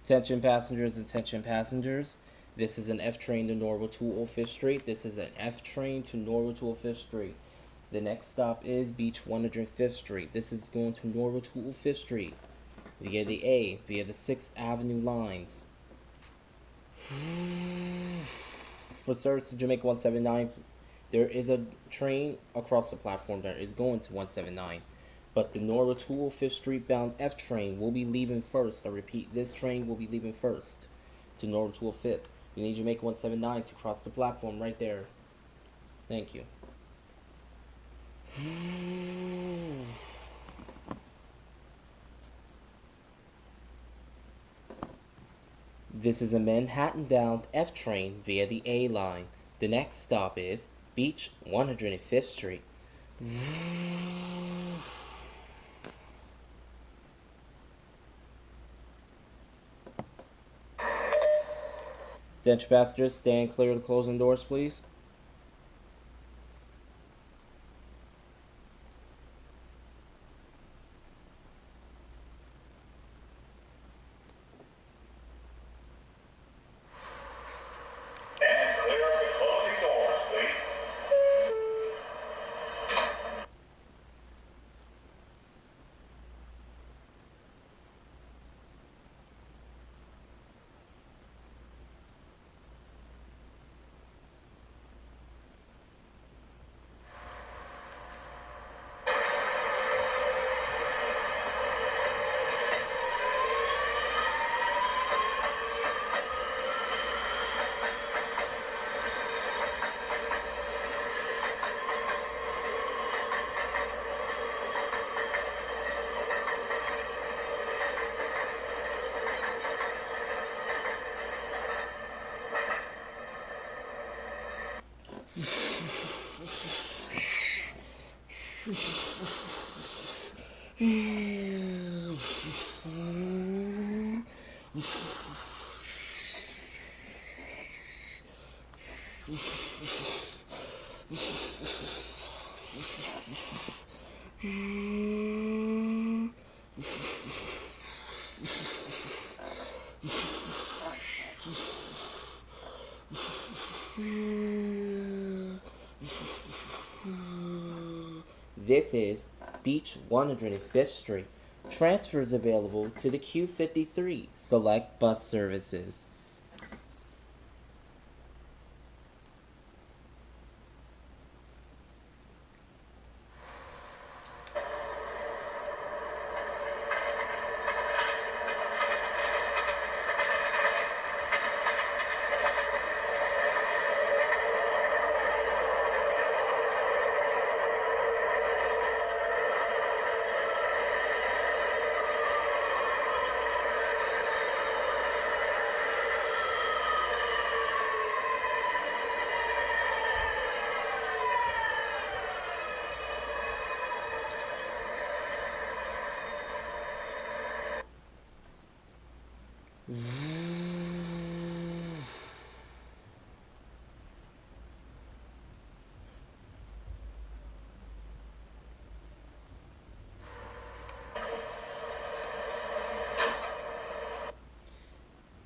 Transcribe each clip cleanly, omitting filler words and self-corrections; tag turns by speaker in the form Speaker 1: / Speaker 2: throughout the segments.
Speaker 1: Attention passengers, attention passengers. This is an F train to Norwood 205th Street. This is an F train to Norwood 205th Street. The next stop is Beach 105th Street. This is going to Norwood 205th Street via the A, via the 6th Avenue lines. For service to Jamaica 179, there is a train across the platform that is going to 179. But the Norwood 205th Street bound F train will be leaving first. I repeat, this train will be leaving first to Norwood 205th. You need Jamaica 179 to cross the platform right there. Thank you. This is a Manhattan-bound F train via the A line. The next stop is Beach 105th Street. Attention passengers, stand clear of the closing doors, please. This is Beach 105th Street. Transfers available to the Q53 select bus services.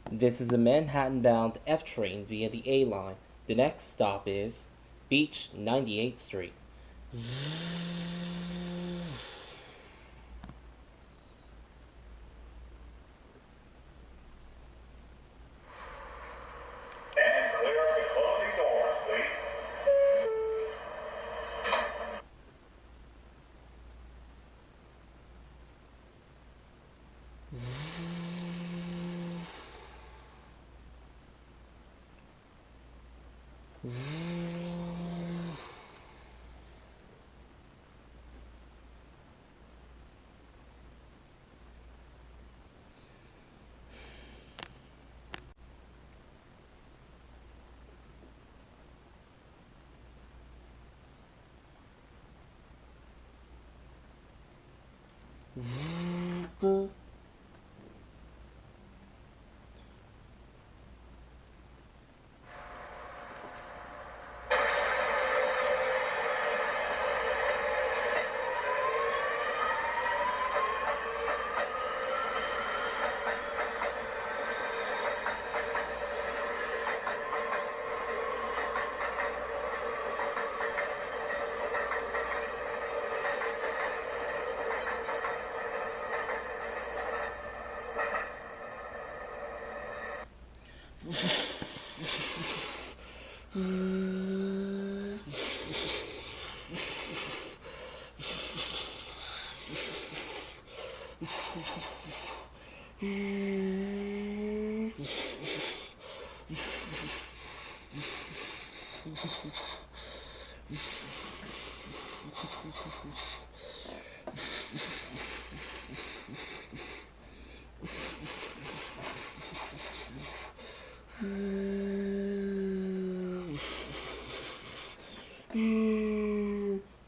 Speaker 1: This is a Manhattan-bound F train via the A line. The next stop is Beach 98th Street.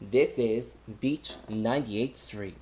Speaker 1: This is Beach 98th Street.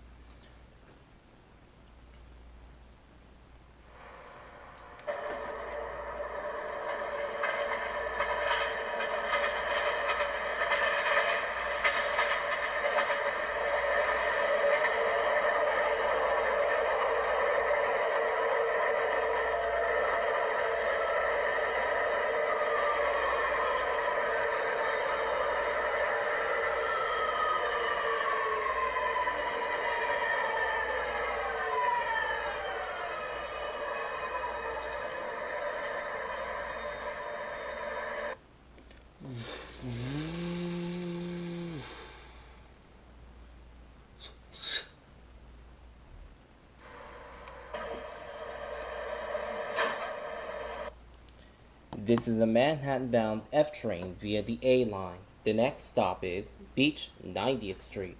Speaker 1: This is a Manhattan-bound F train via the A line. The next stop is Beach 90th Street.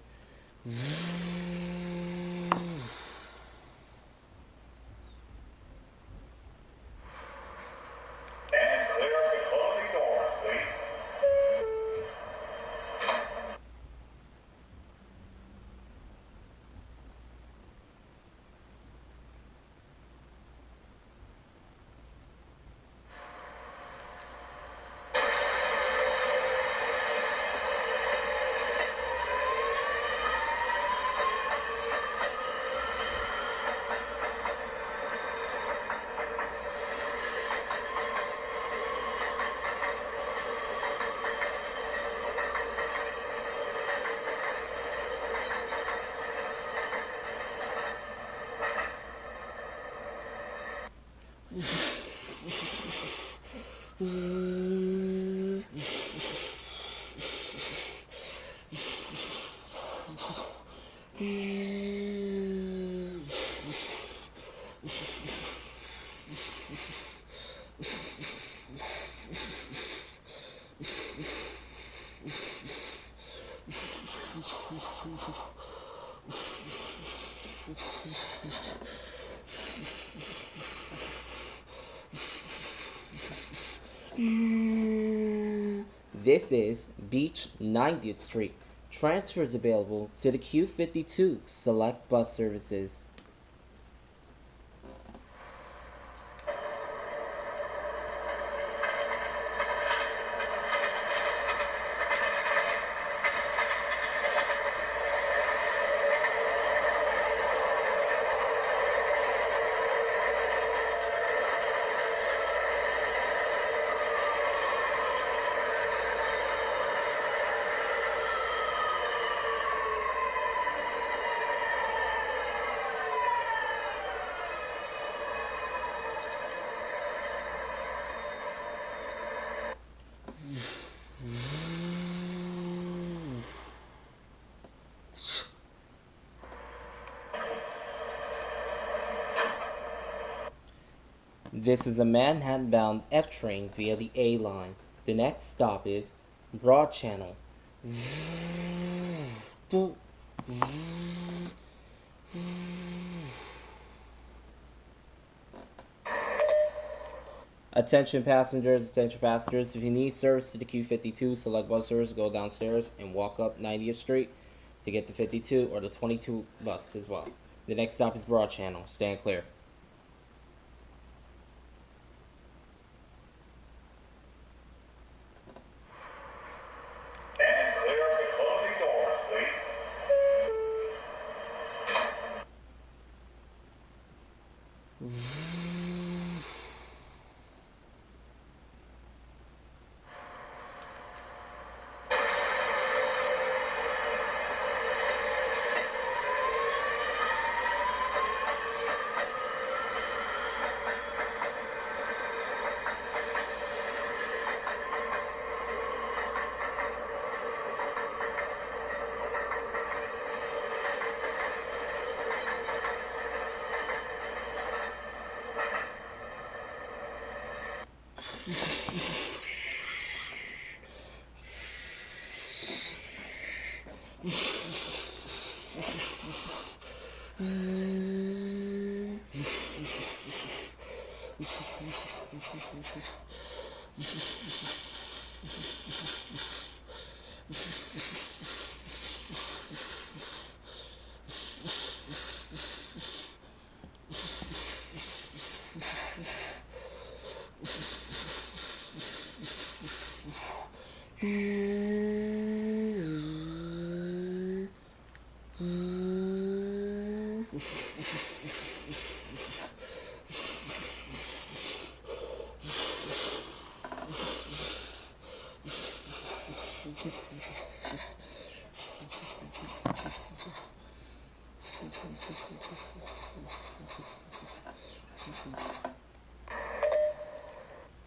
Speaker 1: This is Beach 90th Street. Transfers available to the Q52 select bus services. This is a Manhattan-bound F train via the A line. The next stop is Broad Channel. Attention passengers, if you need service to the Q52 select bus service, go downstairs and walk up 90th Street to get the 52 or the 22 bus as well. The next stop is Broad Channel. Stand clear.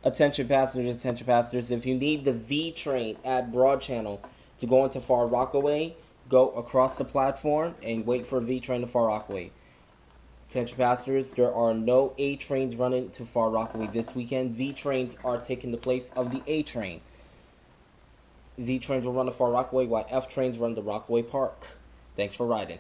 Speaker 1: Attention passengers. If you need the V train at Broad Channel to go into Far Rockaway, go across the platform and wait for V train to Far Rockaway. Attention passengers, there are no A trains running to Far Rockaway this weekend. V trains are taking the place of the A train. V trains will run to Far Rockaway while F trains run to Rockaway Park. Thanks for riding.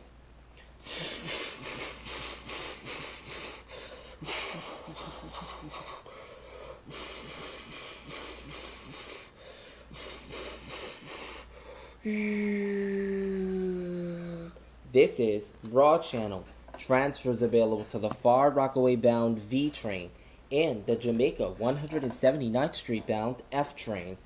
Speaker 1: This is Broad Channel. Transfers available to the Far Rockaway bound V train and the Jamaica 179th Street bound F train.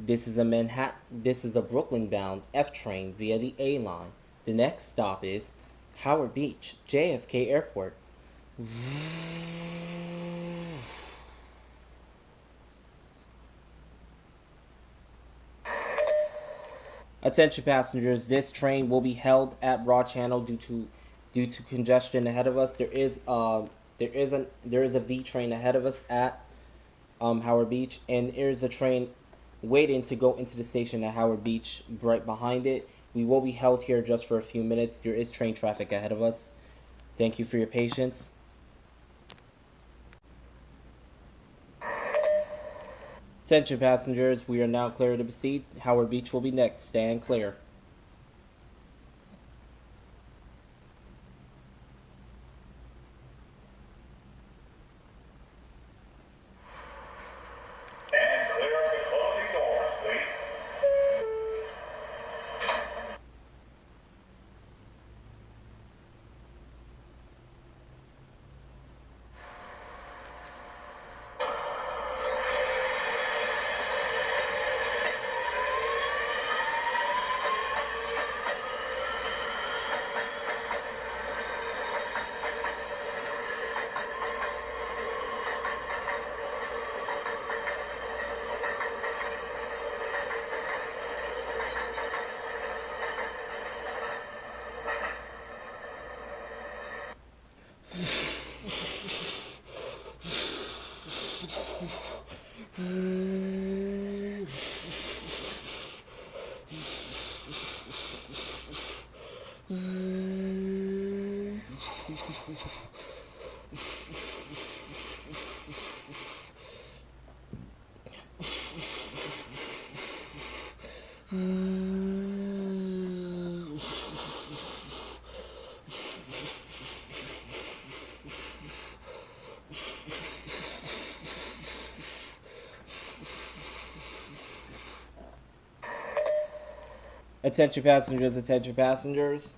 Speaker 1: This is a Brooklyn bound F train via the A line. The next stop is Howard Beach, JFK Airport. Attention passengers, this train will be held at Broad Channel due to congestion ahead of us. There is a V train ahead of us at Howard Beach, and there is a train waiting to go into the station at Howard Beach right behind it. We will be held here just for a few minutes. There is train traffic ahead of us. Thank you for your patience. Attention passengers, we are now clear to proceed. Howard Beach will be next. Stand clear. Attention passengers, attention passengers.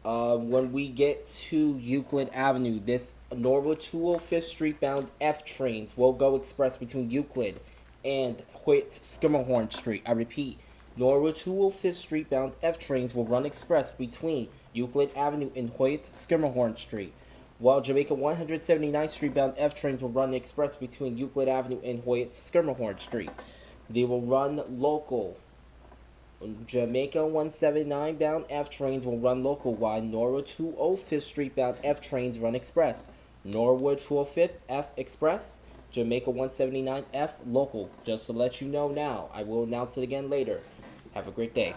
Speaker 1: When we get to Euclid Avenue, this Norwood 205th Street bound F trains will go express between Euclid and Hoyt Skimmerhorn Street. I repeat, Norwood 205th Street bound F trains will run express between Euclid Avenue and Hoyt Skimmerhorn Street, while Jamaica 179th Street bound F trains will run express between Euclid Avenue and Hoyt Skimmerhorn Street. They will run local. Jamaica 179 bound F trains will run local, while Norwood 205th Street bound F trains run express. Norwood 205th F express, Jamaica 179 F local. Just to let you know now. I will announce it again later. Have a great day.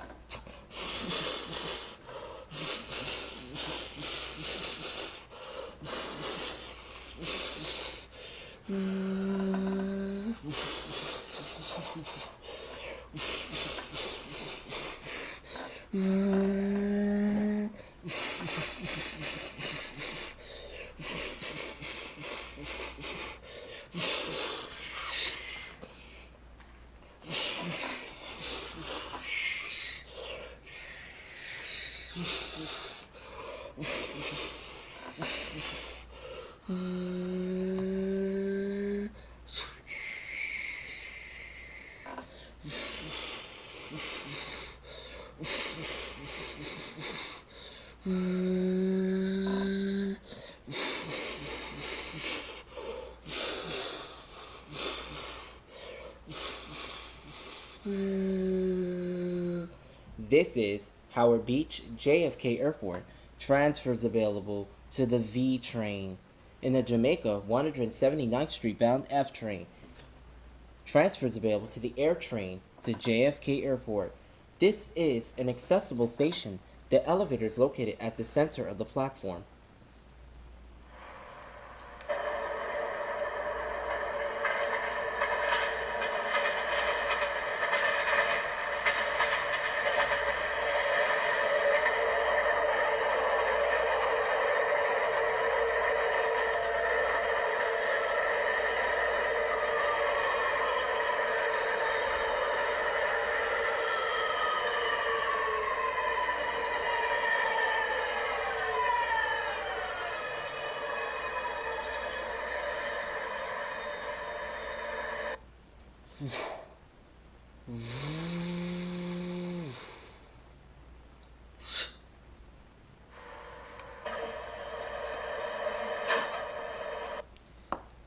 Speaker 1: This is Howard Beach JFK Airport. Transfers available to the V train. In the Jamaica 179th Street bound F train. Transfers available to the air train to JFK Airport. This is an accessible station. The elevator is located at the center of the platform.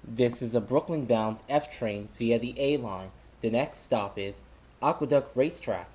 Speaker 1: This is a Brooklyn-bound F train via the A line. The next stop is Aqueduct Racetrack.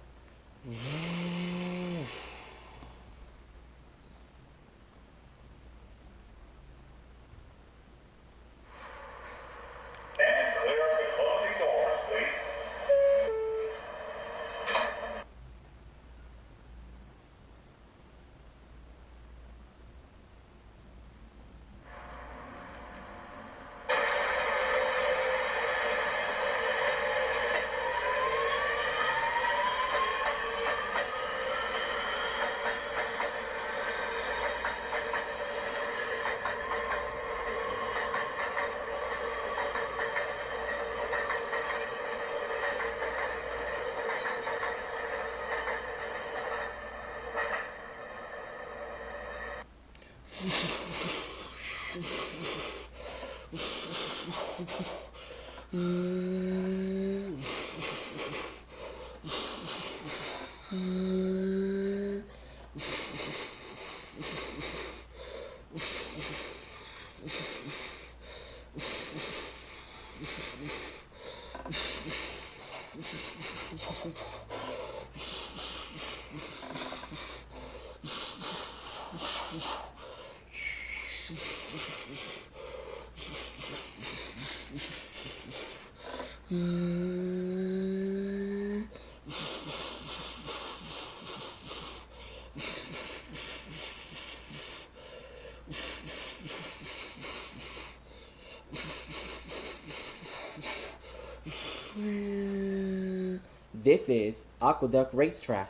Speaker 1: This is Aqueduct Racetrack.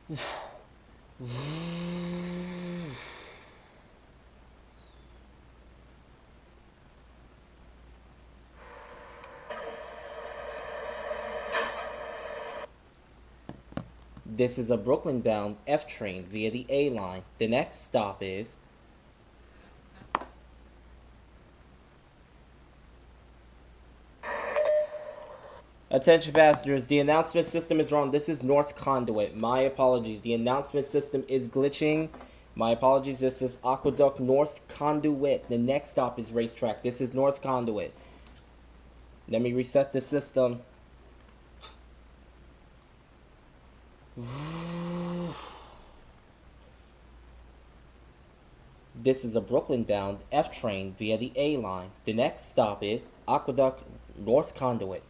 Speaker 1: This is a Brooklyn-bound F train via the A line. The next stop is... Attention passengers, the announcement system is wrong. This is North Conduit. My apologies. The announcement system is glitching. My apologies. This is Aqueduct North Conduit. The next stop is Racetrack. This is North Conduit. Let me reset the system. This is a Brooklyn-bound F train via the A line. The next stop is Aqueduct North Conduit.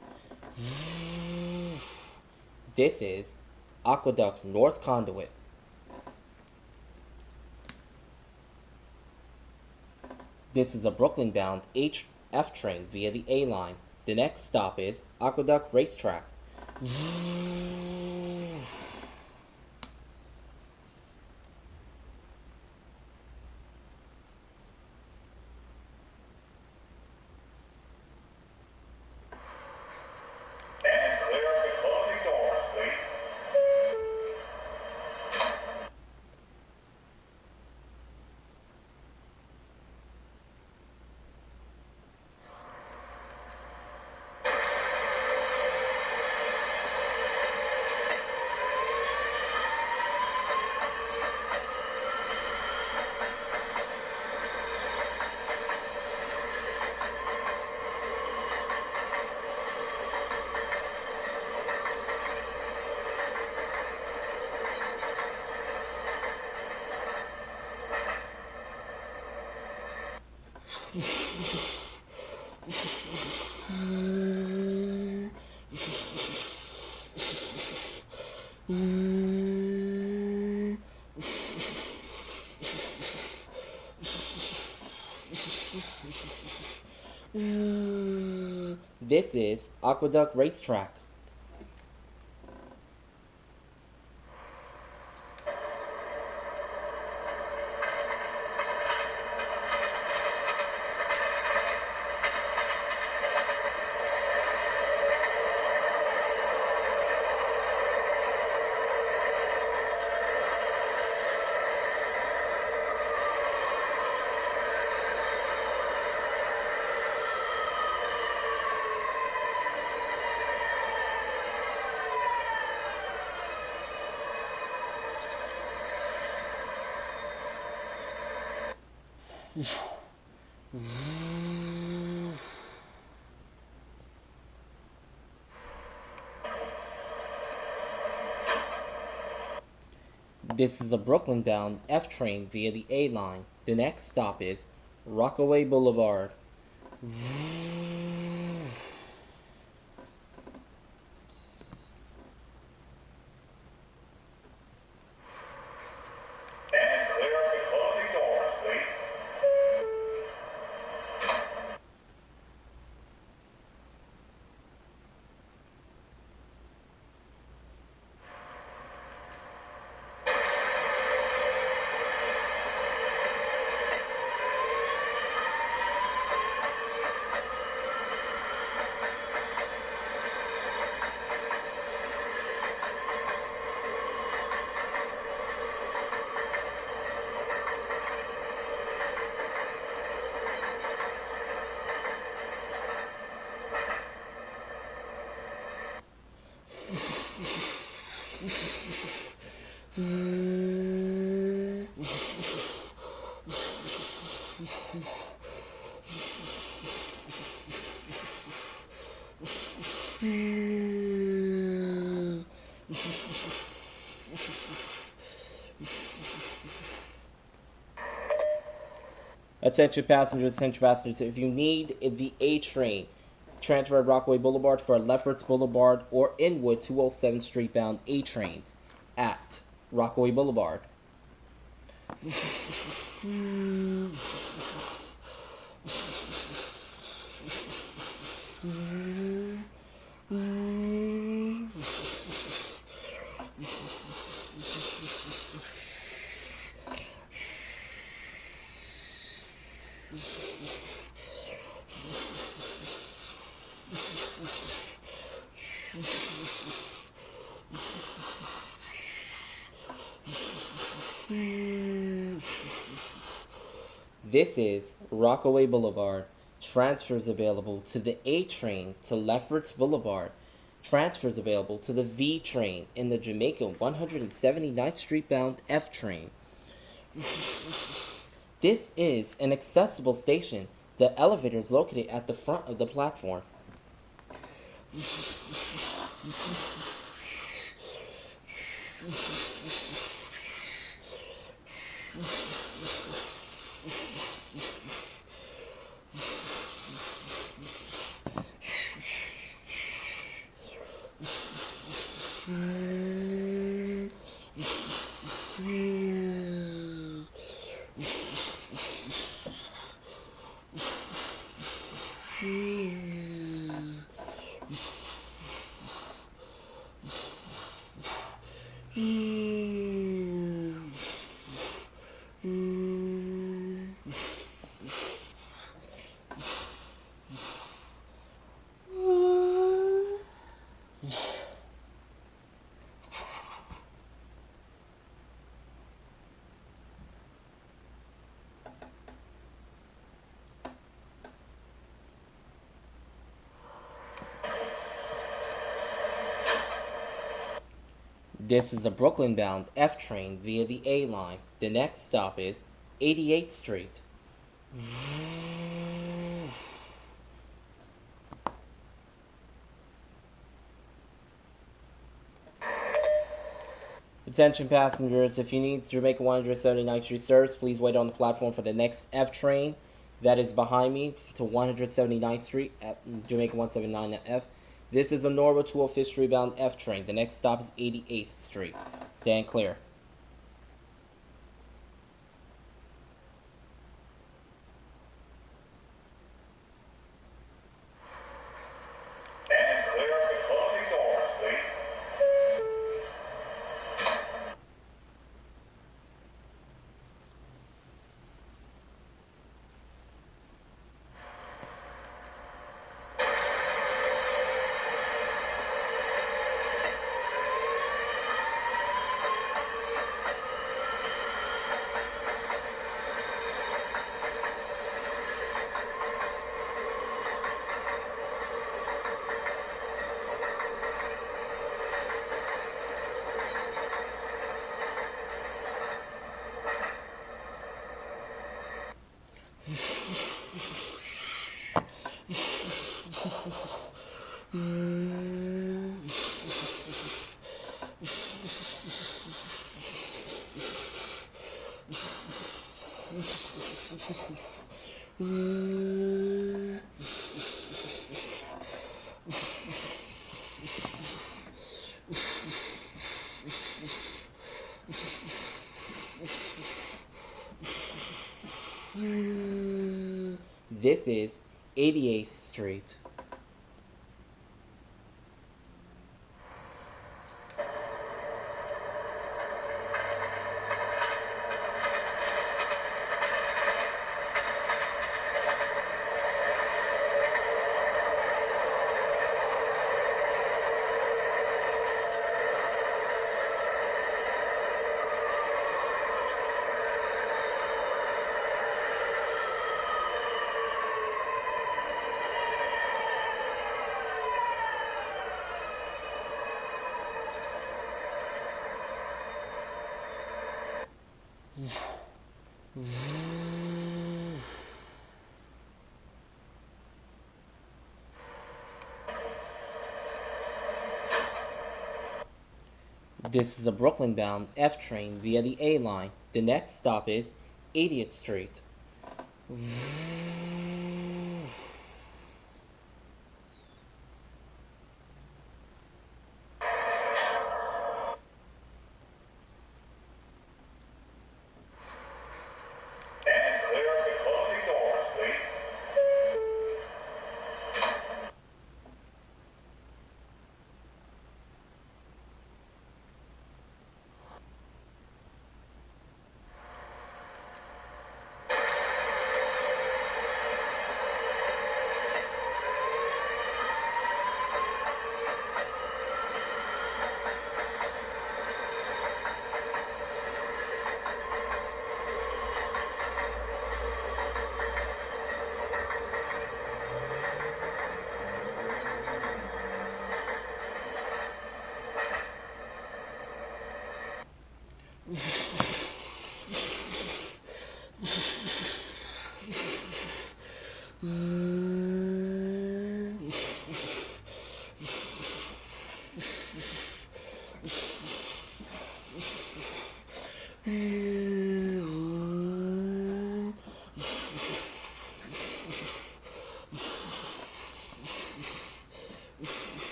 Speaker 1: This is Aqueduct North Conduit. This is a Brooklyn-bound F train via the A line. The next stop is Aqueduct Racetrack. This is Aqueduct Racetrack. This is a Brooklyn-bound F train via the A line. The next stop is Rockaway Boulevard. Attention passengers, if you need the A train, transfer at Rockaway Boulevard for Lefferts Boulevard or Inwood 207th Street bound A trains at Rockaway Boulevard. This is Rockaway Boulevard. Transfers available to the A train to Lefferts Boulevard. Transfers available to the V train in the Jamaica 179th Street bound F train. This is an accessible station. The elevator is located at the front of the platform. This is a Brooklyn-bound F train via the A line. The next stop is 88th Street. Attention passengers, if you need Jamaica 179th Street service, please wait on the platform for the next F train that is behind me to 179th Street at Jamaica 179 at F. This is a Norwood 205th Street bound F train. The next stop is 88th Street. Stand clear. This is 88th Street. This is a Brooklyn-bound F train via the A line. The next stop is 80th Street. This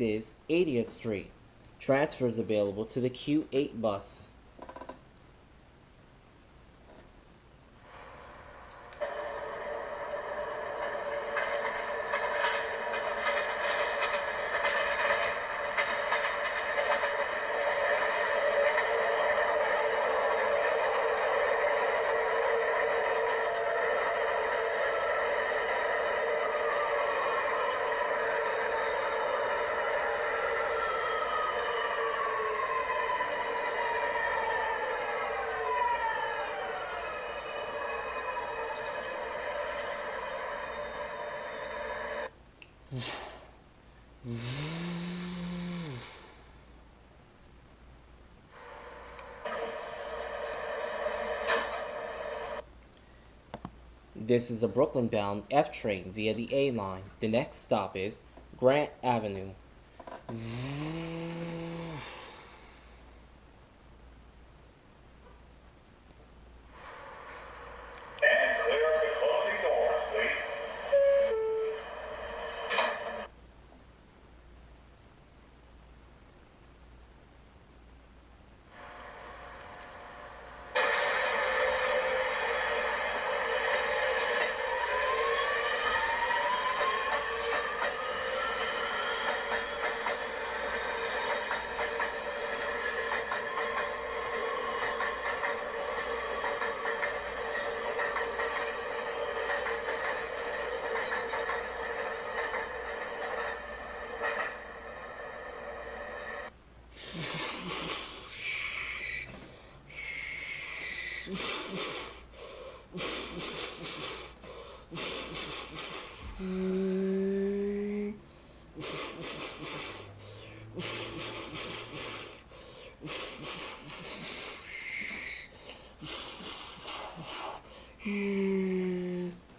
Speaker 1: is 80th Street. Transfers available to the Q8 bus. This is a Brooklyn-bound F train via the A line. The next stop is Grant Avenue.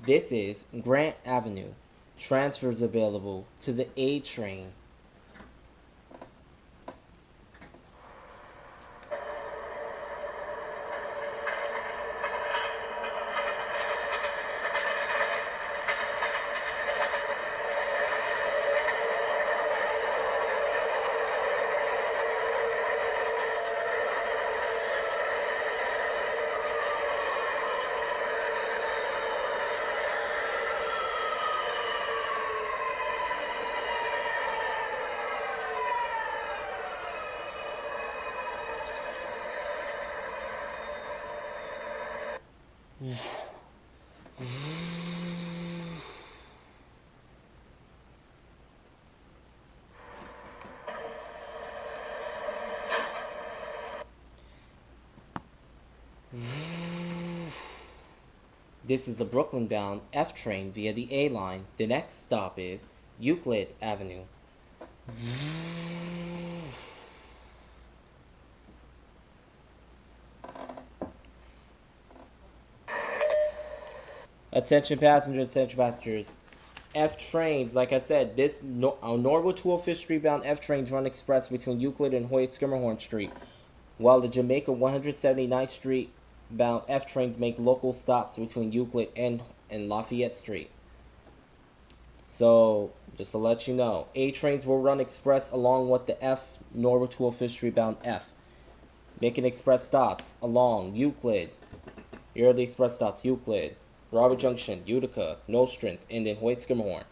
Speaker 1: This is Grant Avenue. Transfers available to the A train. This is a Brooklyn-bound F train via the A line. The next stop is Euclid Avenue. Attention passengers. F trains, like I said, this Norwood 205th Street bound F trains run express between Euclid and Hoyt-Schermerhorn Street, while the Jamaica 179th Street bound F trains make local stops between Euclid and Lafayette Street. So, just to let you know, A trains will run express along with the F Norwood 205th Street bound F, making express stops along Euclid. Here are the express stops: Euclid, Robert Junction, Utica, Nostrand, and then Hoyt-Schermerhorn.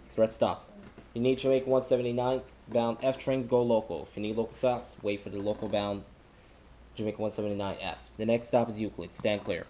Speaker 1: Express stops. You need Jamaica 179 bound F trains, go local. If you need local stops, wait for the local bound Jamaica 179F. The next stop is Euclid. Stand clear.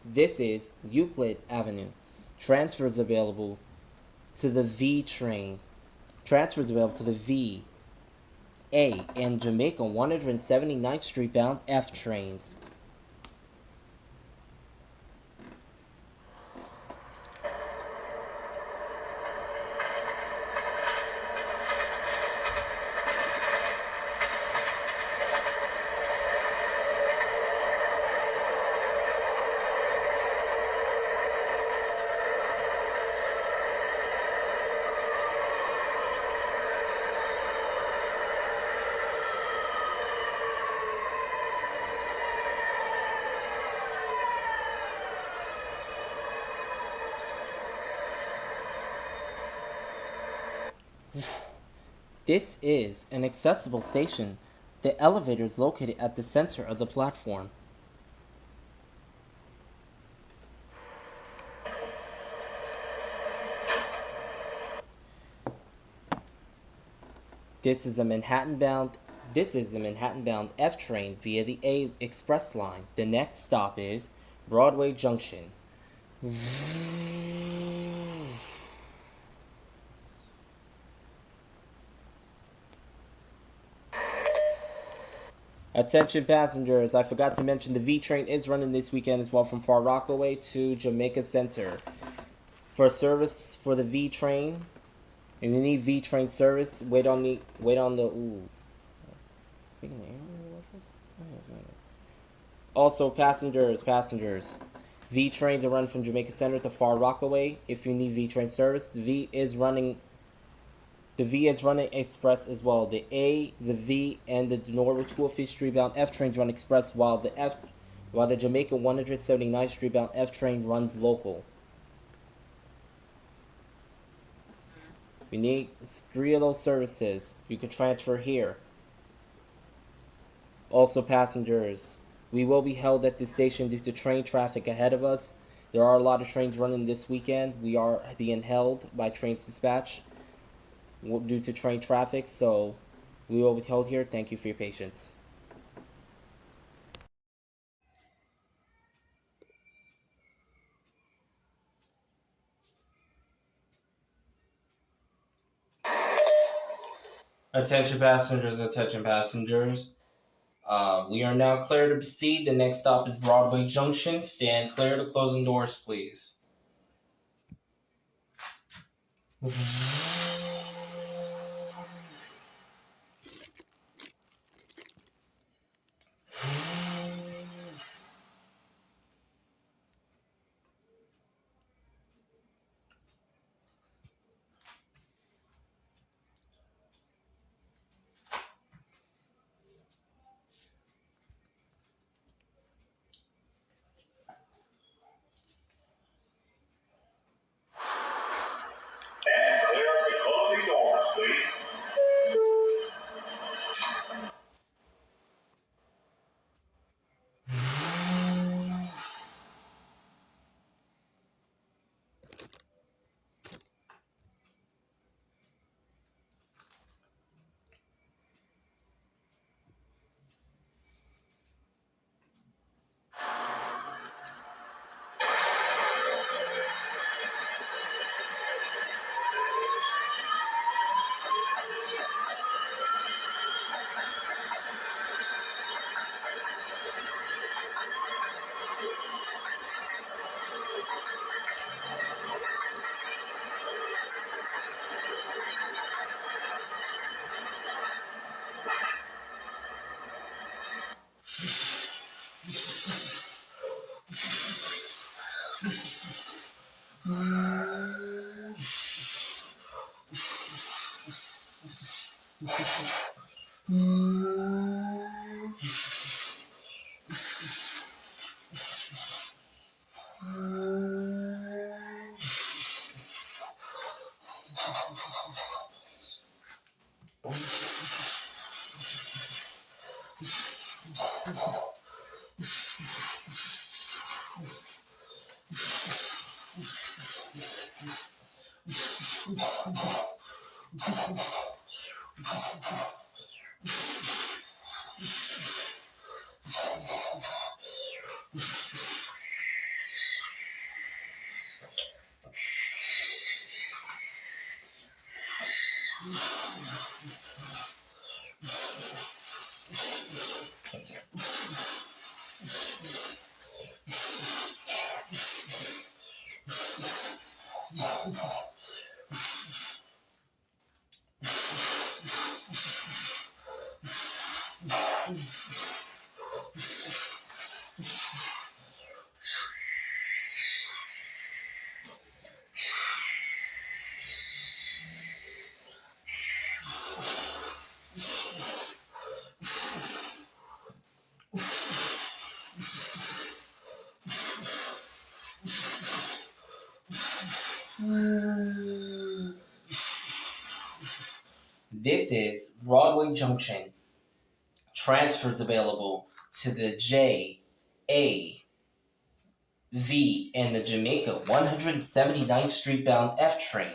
Speaker 1: This is Euclid Avenue. Transfers available to the V train. Transfers available to the V, A, and Jamaica 179th Street bound F trains. This is an accessible station. The elevator is located at the center of the platform. This is a Manhattan-bound F train via the A Express line. The next stop is Broadway Junction. Attention passengers, I forgot to mention the V train is running this weekend as well from Far Rockaway to Jamaica Center. For service for the V train, if you need V train service, wait on the Also passengers. V trains are running from Jamaica Center to Far Rockaway. If you need V train service, the V is running express as well. The A, the V, and the Norwood 205th Street bound F trains run express, while the Jamaica 179th Street bound F train runs local. You need 3 of those services. You can transfer here. Also, passengers, we will be held at this station due to train traffic ahead of us. There are a lot of trains running this weekend. We are being held by Trains Dispatch due to train traffic, so we will be held here. Thank you for your patience. Attention passengers. We are now clear to proceed. The next stop is Broadway Junction. Stand clear to closing doors, please. This is Broadway Junction. Transfers available to the J, A, V, and the Jamaica 179th Street bound F train.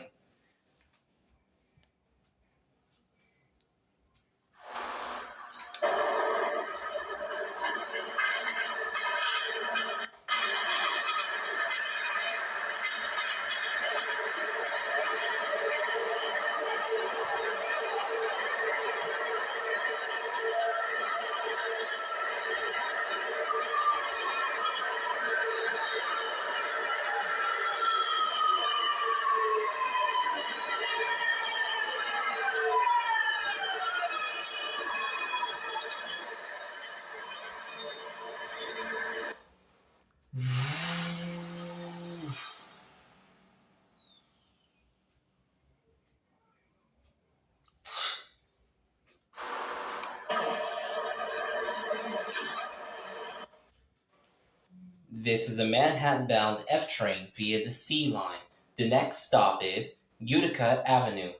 Speaker 1: This is a Manhattan-bound F train via the C line. The next stop is Utica Avenue.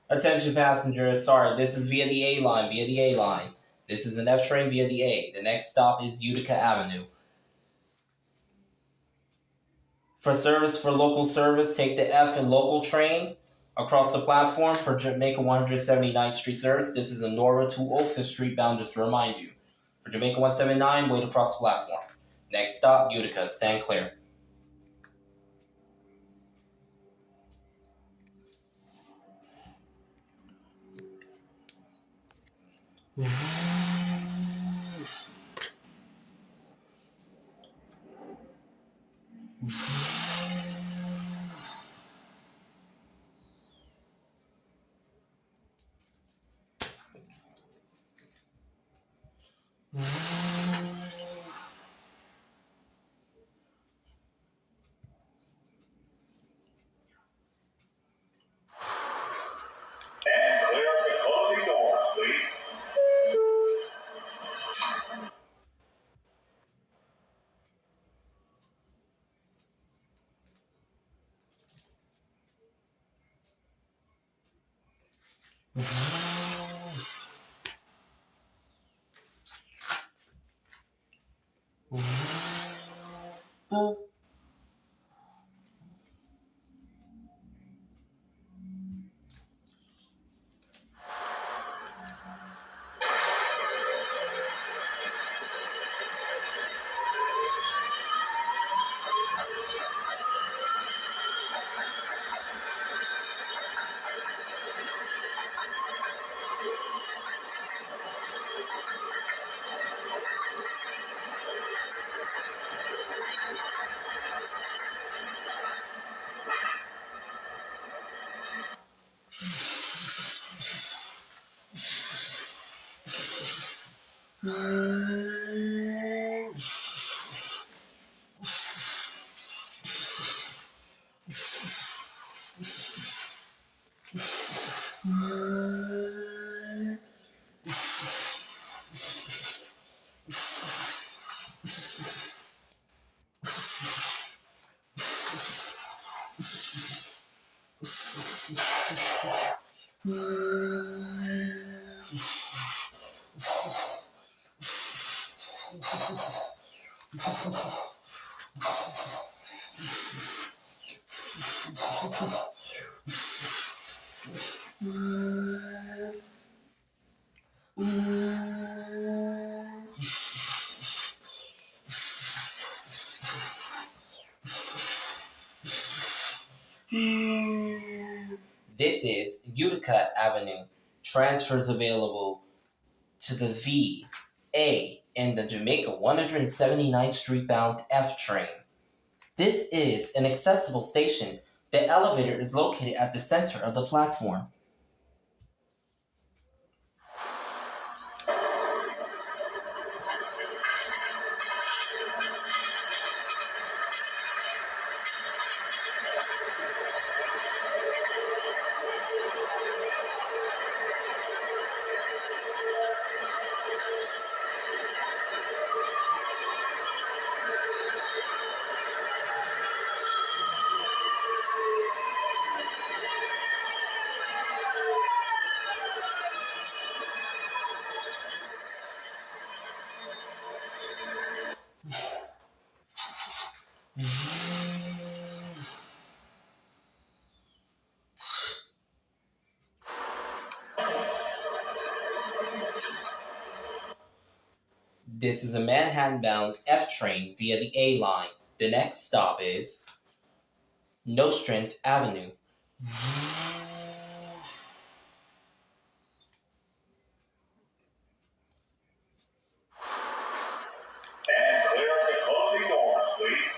Speaker 1: Attention passengers, sorry, this is via the A line, This is an F train via the A. The next stop is Utica Avenue. For local service, take the F and local train across the platform for Jamaica 179th Street service. This is a Norwood to 205th Street bound, just to remind you. For Jamaica 179, wait across the platform. Next stop, Utica. Stand clear. This is Utica Avenue. Transfers available to the V, A, and the Jamaica 179th Street bound F train. This is an accessible station. The elevator is located at the center of the platform. This is a Manhattan-bound F train via the A line. The next stop is Nostrand Avenue.
Speaker 2: And clear the closing doors, please.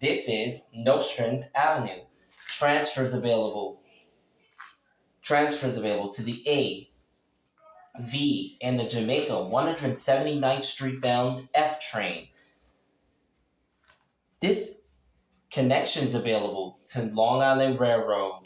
Speaker 1: This is Nostrand Avenue. Transfers available to the A, V, and the Jamaica 179th Street bound F train. This connections available to Long Island Railroad.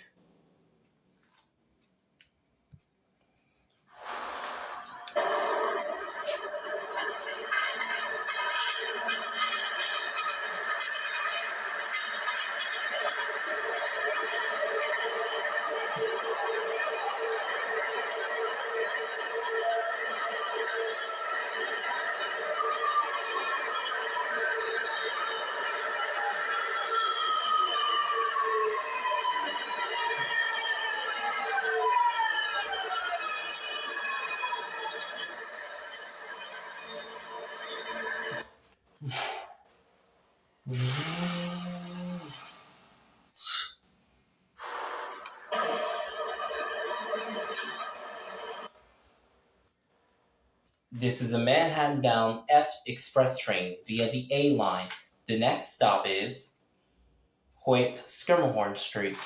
Speaker 1: This is a Manhattan-bound F express train via the A line. The next stop is Hoyt Skirmahorn Street.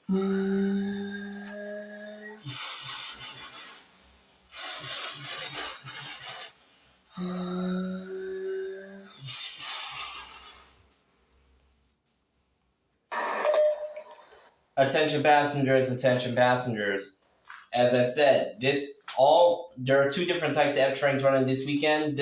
Speaker 1: Attention passengers, attention passengers. As I said, there are two different types of F trains running this weekend.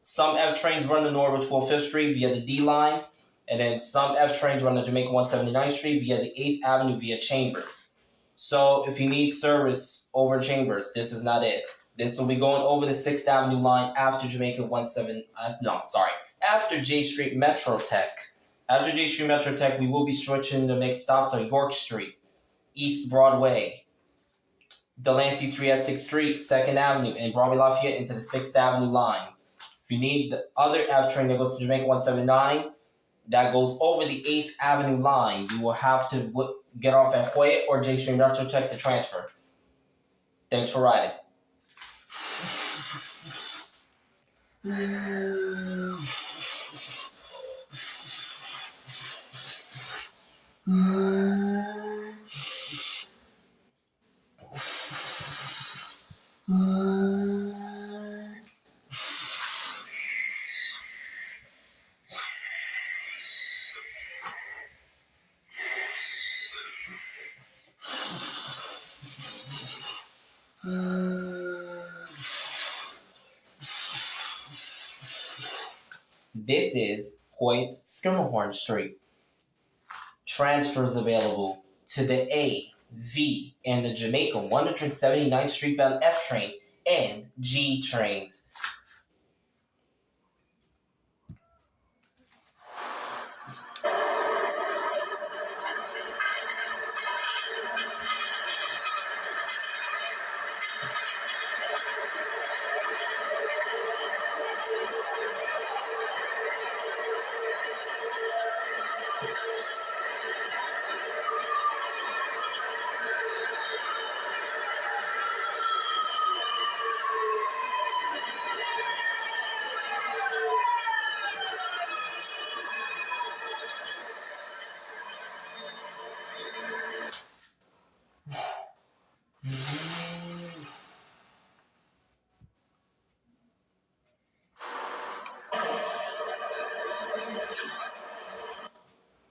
Speaker 1: Some F trains run the Norwood 12th Street via the D line, and then some F trains run the Jamaica 179th Street via the 8th Avenue via Chambers. So if you need service over Chambers, this is not it. This will be going over the 6th Avenue line after after J Street Metro Tech. After J Street Metro Tech, we will be switching to make stops on York Street, East Broadway, Delancey Street at 6th Street, 2nd Avenue, and Broadway Lafayette into the 6th Avenue line. If you need the other F train that goes to Jamaica 179, that goes over the 8th Avenue line, you will have to get off at Hoyt or J Street Metro Tech to transfer. Thanks for riding. This is Hoyt Skimmerhorn Street. Transfers available to the A, V, and the Jamaica 179th Street bound F train and G trains.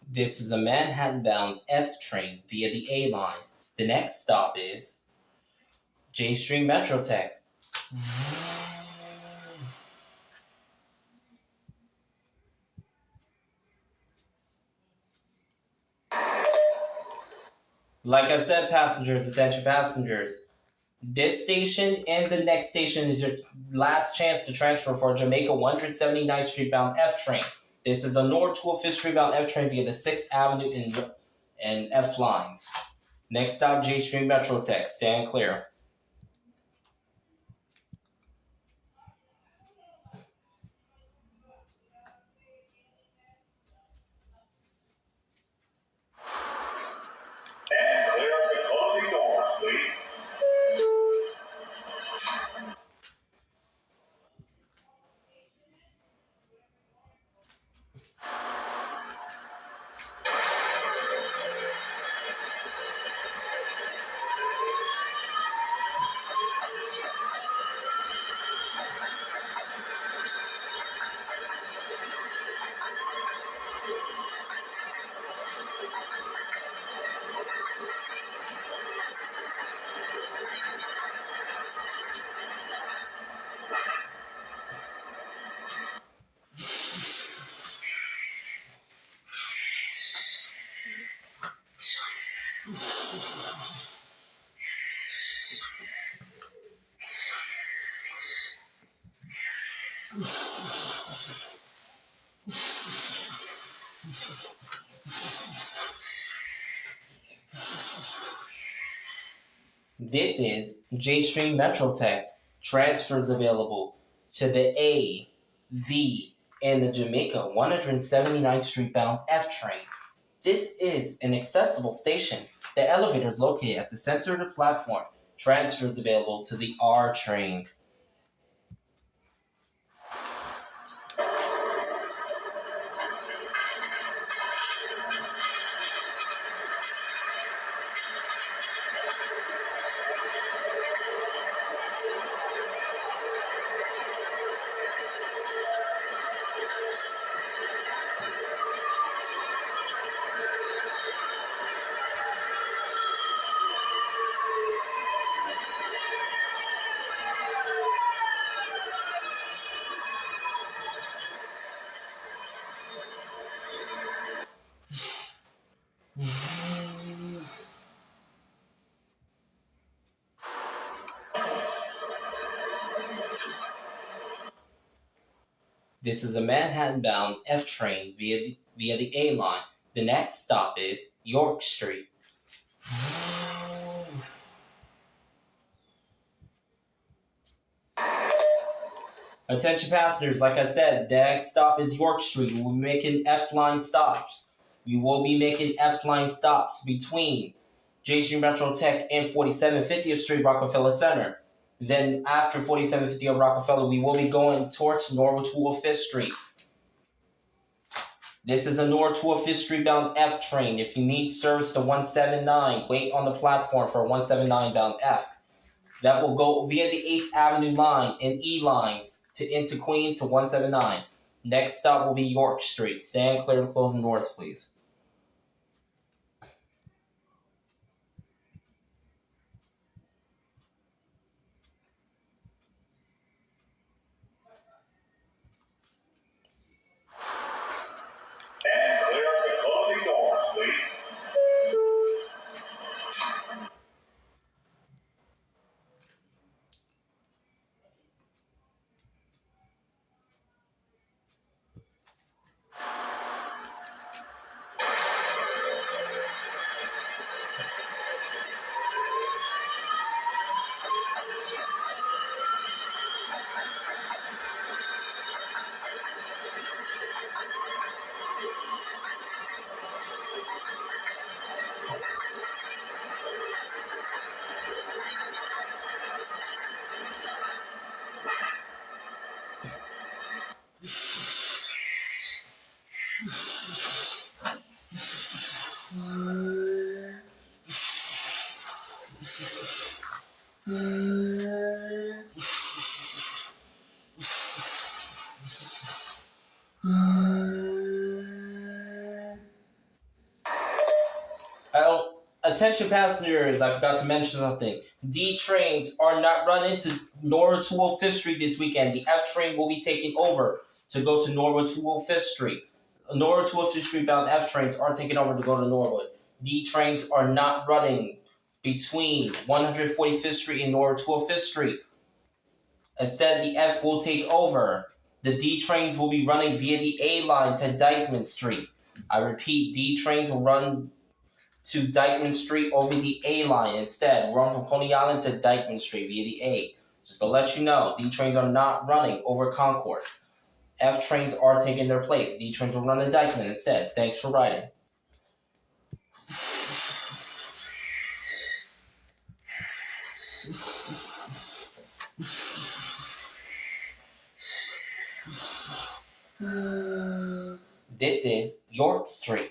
Speaker 1: This is a Manhattan-bound F train via the A line. The next stop is J Street Metro Tech. Like I said, passengers, attention passengers. This station and the next station is your last chance to transfer for Jamaica 179th Street bound F train. This is a North 205th Street bound F train via the 6th Avenue and F lines. Next stop, J Street Metro Tech. Stand clear.
Speaker 2: And clear the closing doors, please.
Speaker 1: This is J Street Metro Tech. Transfers available to the A, V, and the Jamaica 179th Street bound F train. This is an accessible station. The elevator is located at the center of the platform. Transfers available to the R train. This is a Manhattan-bound F train via the A line. The next stop is York Street. Attention passengers, like I said, the next stop is York Street. We'll be making F-line stops. We will be making F-line stops between JC Metro Tech and 4750th Street, Rockefeller Center. Then after 4750 of Rockefeller, we will be going towards Norwood 205th Street. This is a Norwood 205th Street bound F train. If you need service to 179, wait on the platform for 179 bound F. That will go via the 8th Avenue line and E lines into Queens to 179. Next stop will be York Street. Stand clear of closing doors, please.
Speaker 2: And clear the closing doors, please.
Speaker 1: Attention passengers, I forgot to mention something. D trains are not running to Norwood 205th Street this weekend. The F train will be taking over to go to Norwood 205th Street. Norwood 205th Street bound F trains are taking over to go to Norwood. D trains are not running between 145th Street and Norwood 205th Street. Instead, the F will take over. The D trains will be running via the A line to Dyckman Street. I repeat, D trains will run to Dyckman Street over the A line instead. We're on from Coney Island to Dyckman Street via the A. Just to let you know, D trains are not running over Concourse. F trains are taking their place. D trains will run in Dyckman instead. Thanks for riding. This is York Street.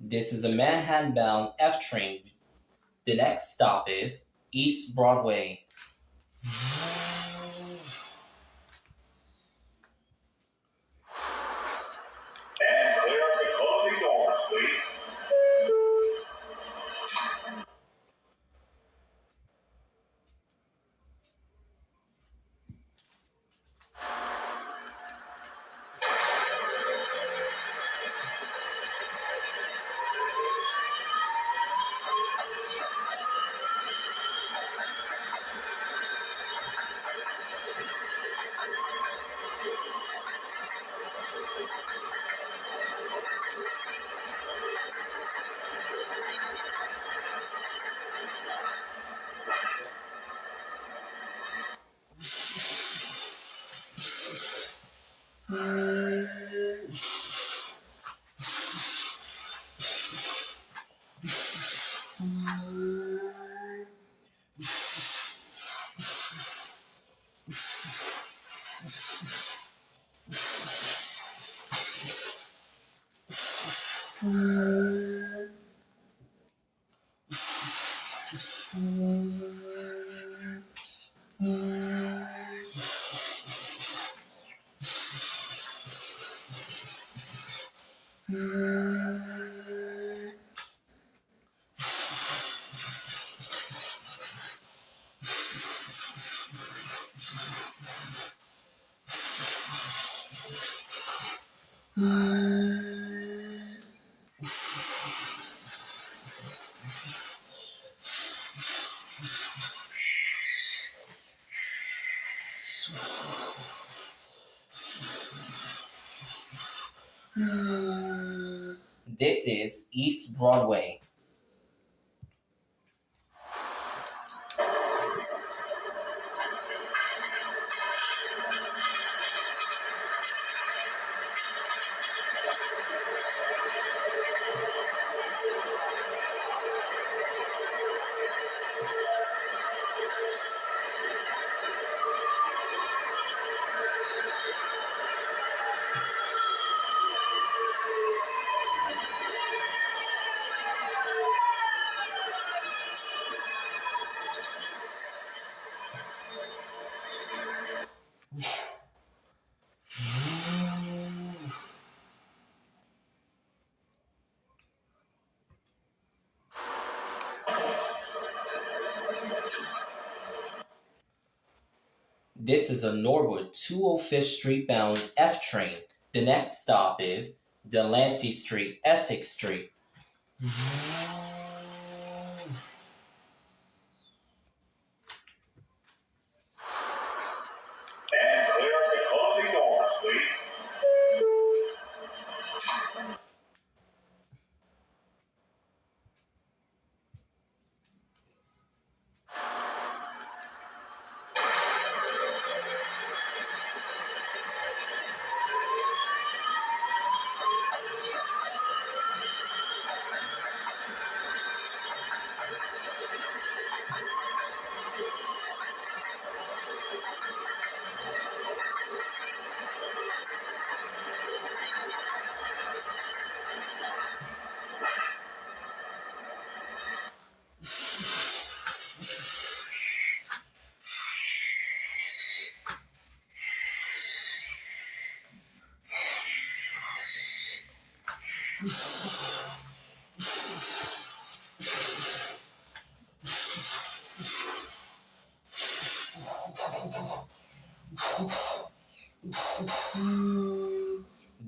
Speaker 1: This is a Manhattan-bound F train. The next stop is East Broadway.
Speaker 2: And clear the closing doors, please.
Speaker 1: This is East Broadway. This is a Norwood 205th Street bound F train. The next stop is Delancey Street, Essex Street.
Speaker 2: And clear the closing doors, please.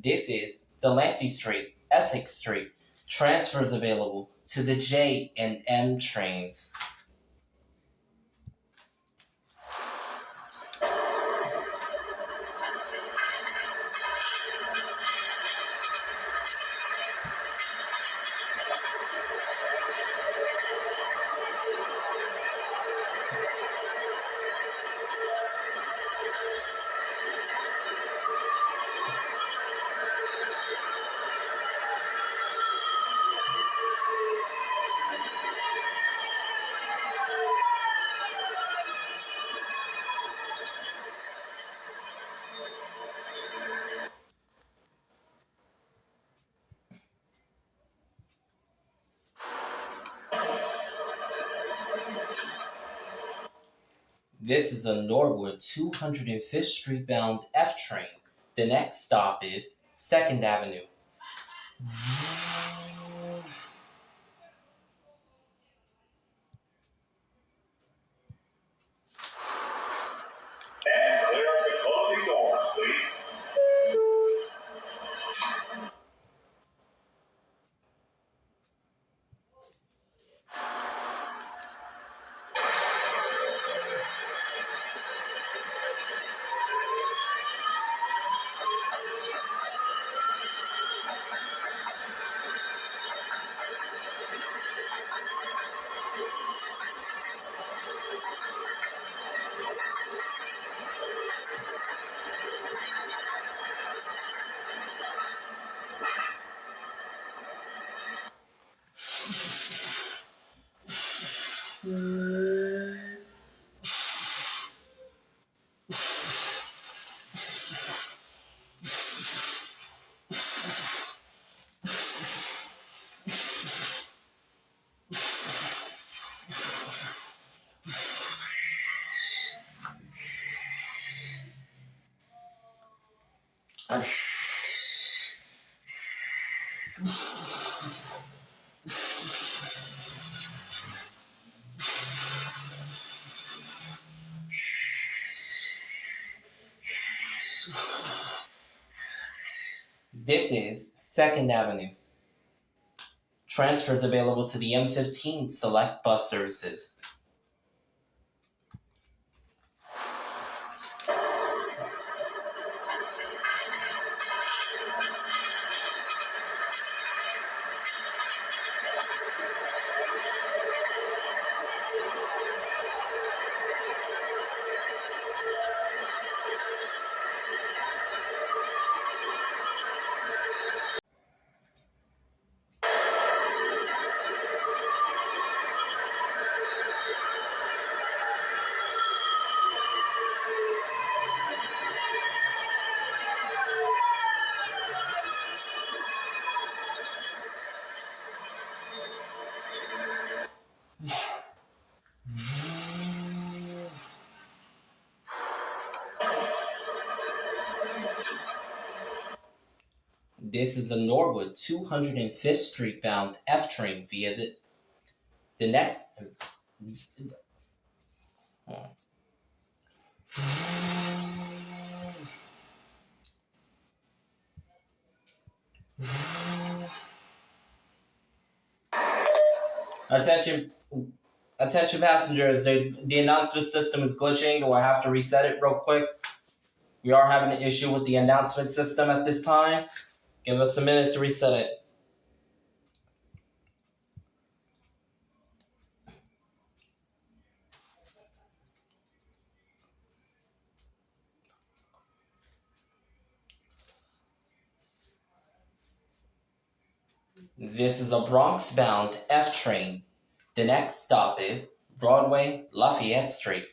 Speaker 1: This is Delancey Street, Essex Street. Transfers available to the J and M trains. This is a Norwood 205th Street bound F train. The next stop is 2nd Avenue.
Speaker 2: And clear the closing doors, please.
Speaker 1: This is 2nd Avenue. Transfers available to the M15 select bus services. This is the Norwood 205th Street bound F train via the net. Attention, attention passengers, the announcement system is glitching. Do I have to reset it real quick? We are having an issue with the announcement system at this time. Give us a minute to reset it. This is a Bronx-bound F train. The next stop is Broadway, Lafayette Street.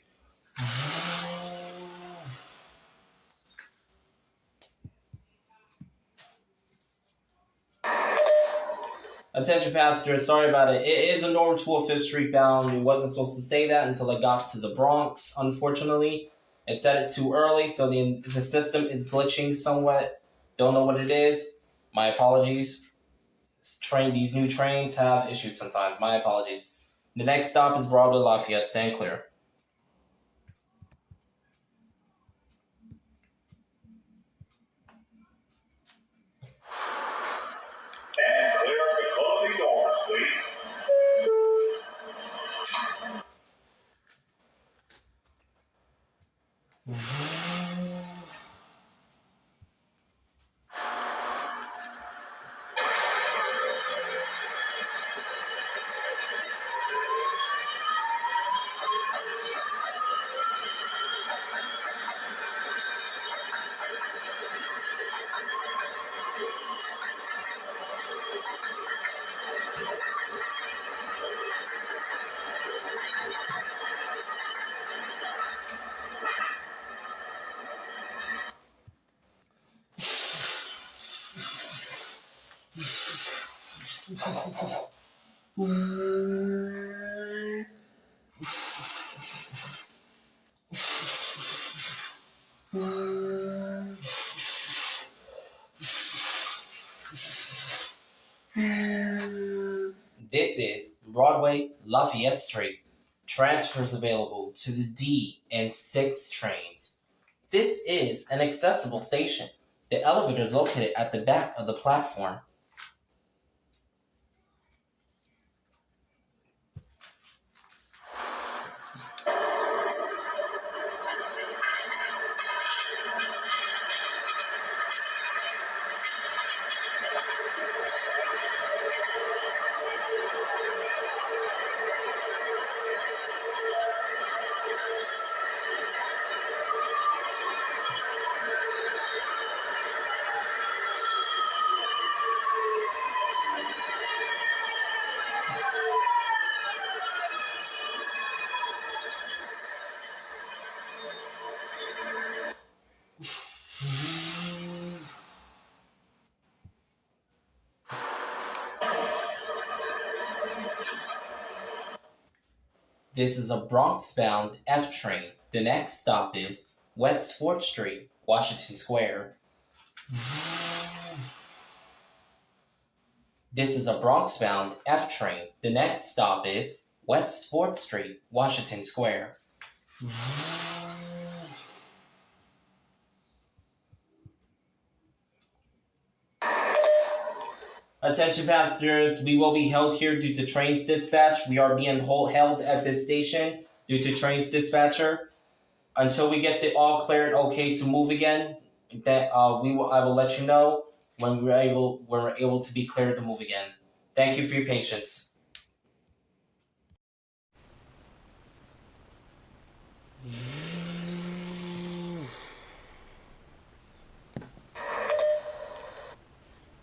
Speaker 1: Attention passengers, sorry about it. It is a Norwood 205th Street bound. It wasn't supposed to say that until it got to the Bronx, unfortunately. It said it too early, so the system is glitching somewhat. Don't know what it is. My apologies. These new trains have issues sometimes. My apologies. The next stop is Broadway, Lafayette. Stand clear.
Speaker 2: And clear the closing doors, please.
Speaker 1: This is Broadway, Lafayette Street. Transfers available to the D and 6 trains. This is an accessible station. The elevator is located at the back of the platform. This is a Bronx-bound F train. The next stop is West 4th Street, Washington Square. This is a Bronx-bound F train. The next stop is West 4th Street, Washington Square. Attention passengers, we will be held here due to trains dispatch. We are being held at this station due to trains dispatcher until we get the all cleared okay to move again. That I will let you know when we're able to be cleared to move again. Thank you for your patience.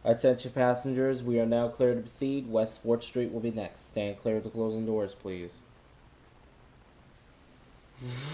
Speaker 1: Attention passengers, we are now clear to proceed. West 4th Street will be next. Stand clear of the closing doors, please.
Speaker 2: And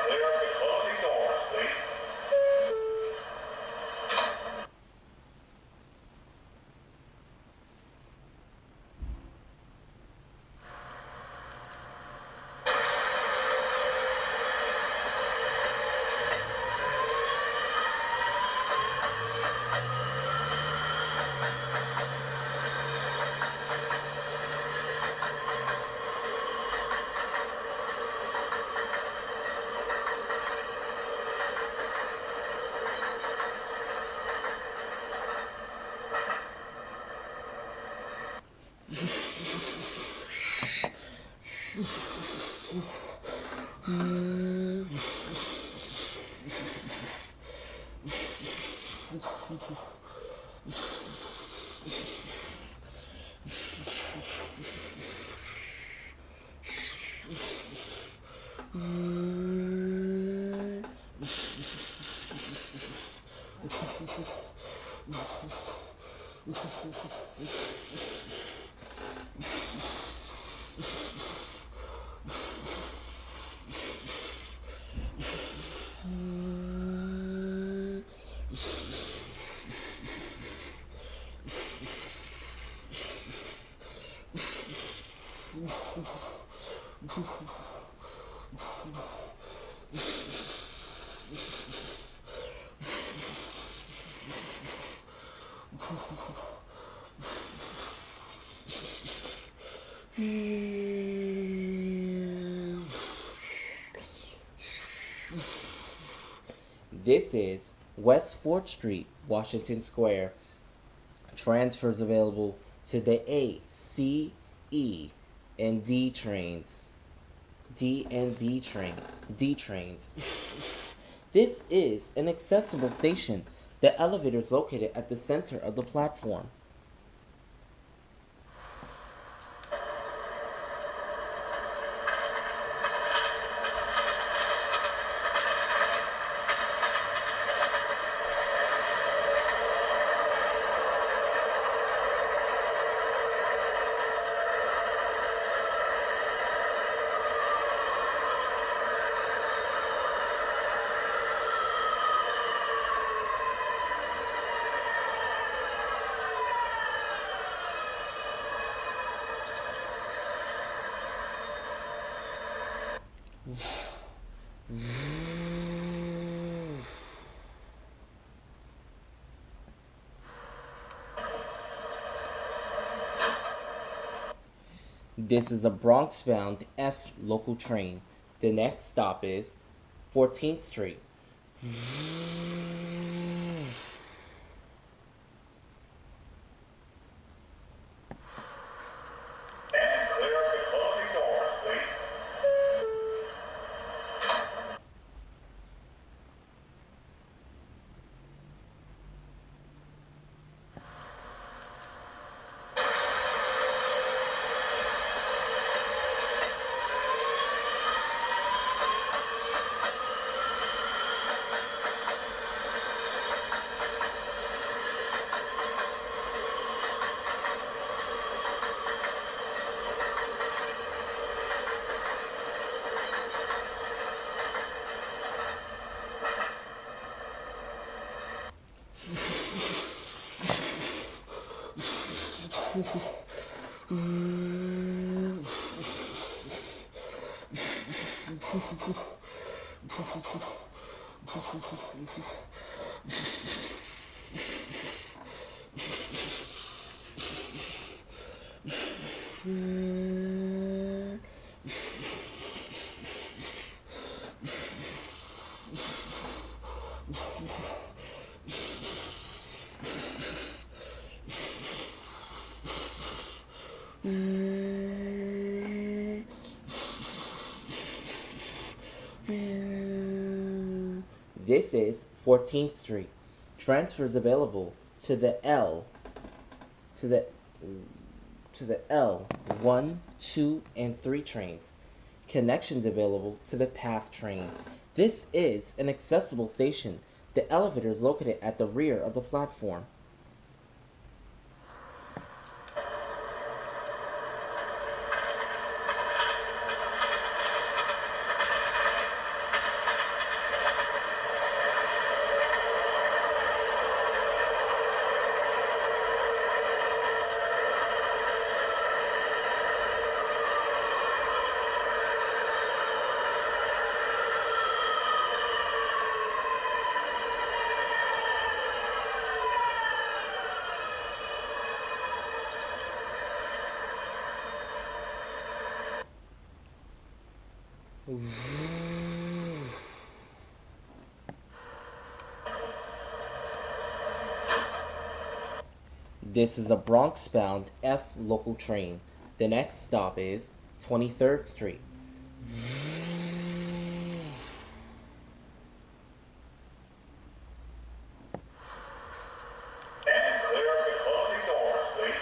Speaker 2: clear of the closing doors, please.
Speaker 1: This is West 4th Street, Washington Square. Transfers available to the A, C, E, and D trains. D and B D trains. This is an accessible station. The elevator is located at the center of the platform. This is a Bronx-bound F local train. The next stop is 14th Street.
Speaker 2: And clear of the closing doors, please.
Speaker 1: This is 14th Street. Transfers available to the L, to the L 1, 2, and 3 trains. Connections available to the PATH train. This is an accessible station. The elevator is located at the rear of the platform. This is a Bronx-bound F local train. The next stop is 23rd Street.
Speaker 2: And clear the closing doors, please.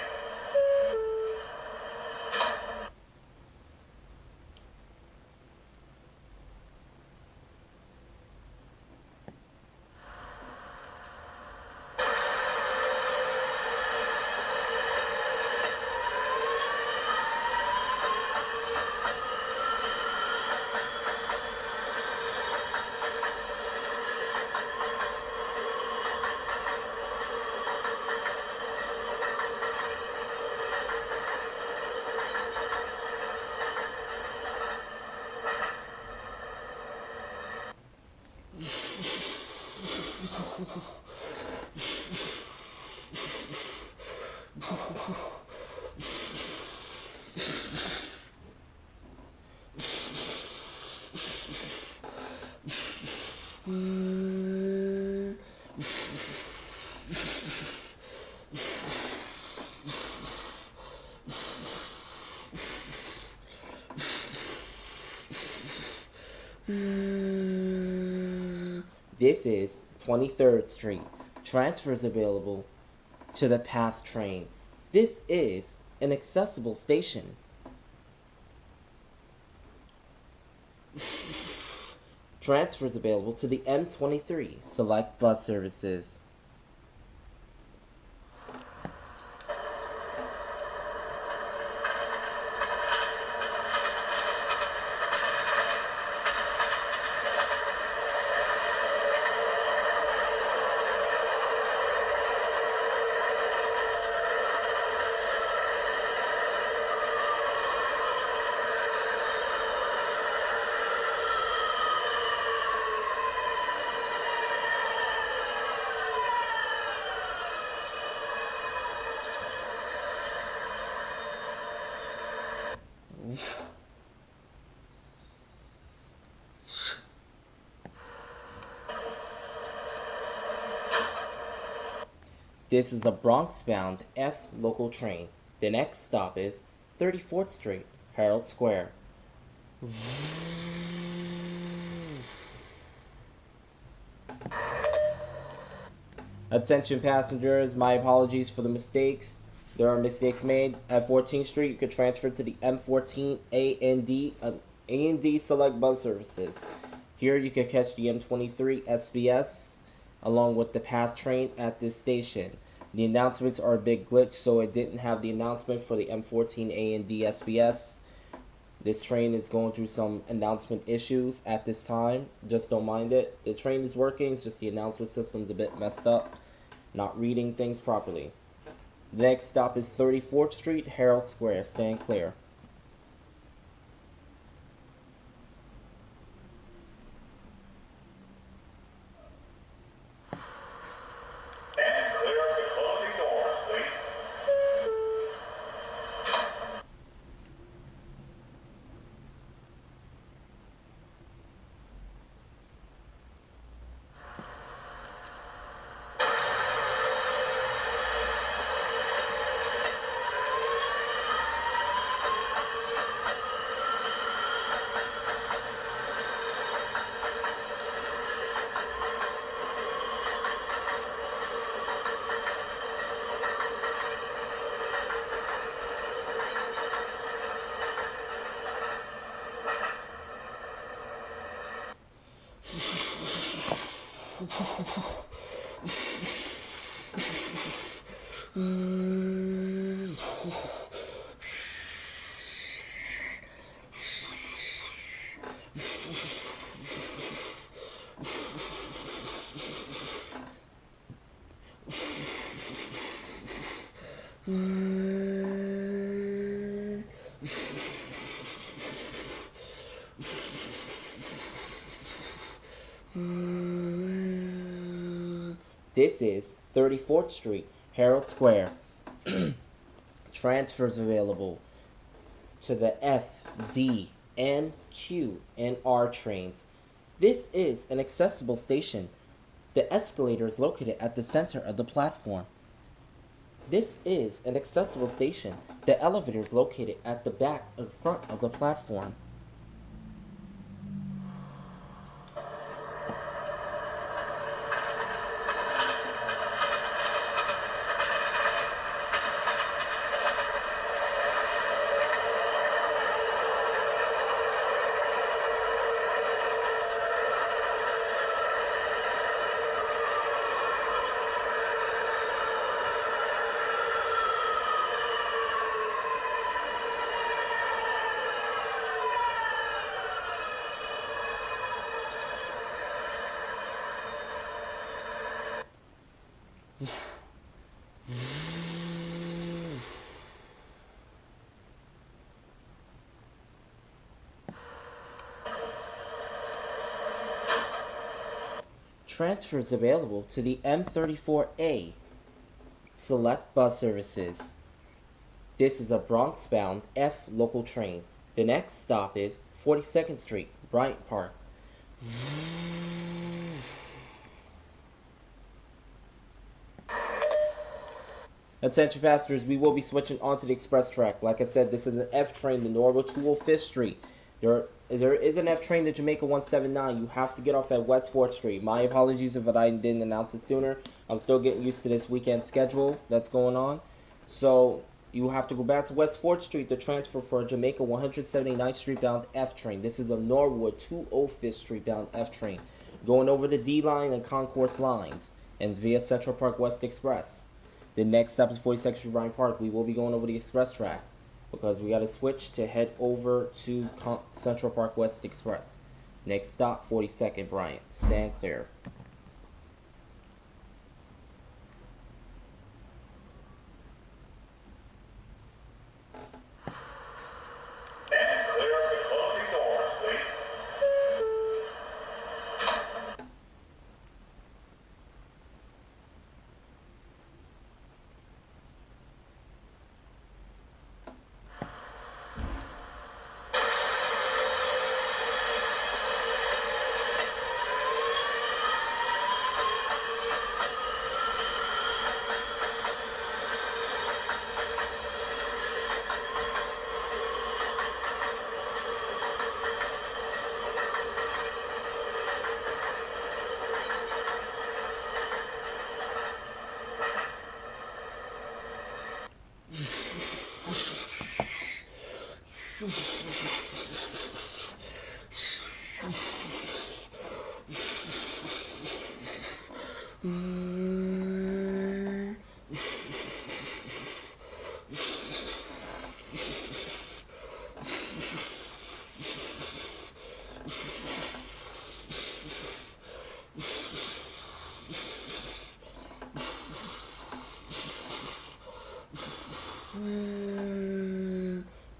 Speaker 1: This is 23rd Street. Transfers available to the PATH train. This is an accessible station. Transfers available to the M23 select bus services. This is a Bronx-bound F local train. The next stop is 34th Street, Herald Square. Attention passengers, my apologies for the mistakes. There are mistakes made. At 14th Street, you could transfer to the M14 A&D select bus services. Here you can catch the M23 SBS along with the PATH train at this station. The announcements are a big glitch, so it didn't have the announcement for the M14 A&D SBS. This train is going through some announcement issues at this time. Just don't mind it. The train is working, it's just the announcement system's a bit messed up. Not reading things properly. The next stop is 34th Street, Herald Square. Stand clear. This is 34th Street, Herald Square. Transfers available to the F, D, N, Q, and R trains. This is an accessible station. The escalator is located at the center of the platform. This is an accessible station. The elevator is located at the back or front of the platform. Transfers available to the M34A. Select bus services. This is a Bronx-bound F local train. The next stop is 42nd Street, Bryant Park. Attention passengers, we will be switching onto the express track. Like I said, this is an F train to Norwood 205th Street. There is an F train to Jamaica 179. You have to get off at West 4th Street. My apologies if I didn't announce it sooner. I'm still getting used to this weekend schedule that's going on. So you have to go back to West 4th Street to transfer for a Jamaica 179th Street bound F train. This is a Norwood 205th Street bound F train. Going over the D line and Concourse lines and via Central Park West Express. The next stop is 42nd Street Bryant Park. We will be going over the express track because we got to switch to head over to Central Park West Express. Next stop, 42nd Bryant. Stand clear.
Speaker 2: Stand clear of the closing doors, please.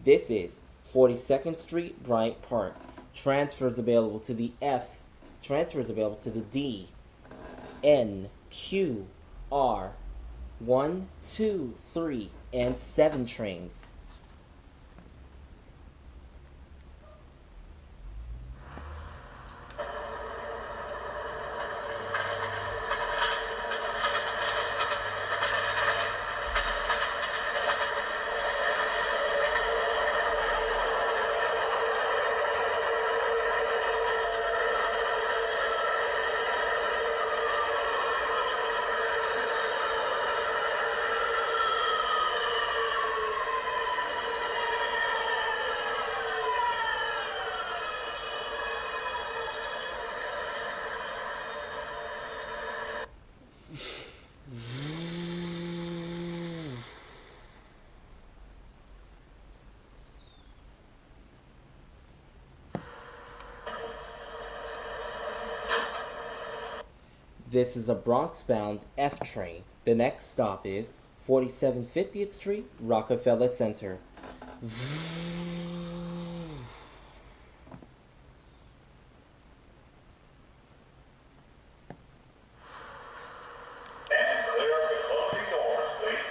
Speaker 1: This is 42nd Street, Bryant Park. Transfers available to the F. Transfers available to the D, N, Q, R, 1, 2, 3, and 7 trains. This is a Bronx-bound F train. The next stop is 4750th Street, Rockefeller Center.
Speaker 2: Stand clear of the closing doors, please.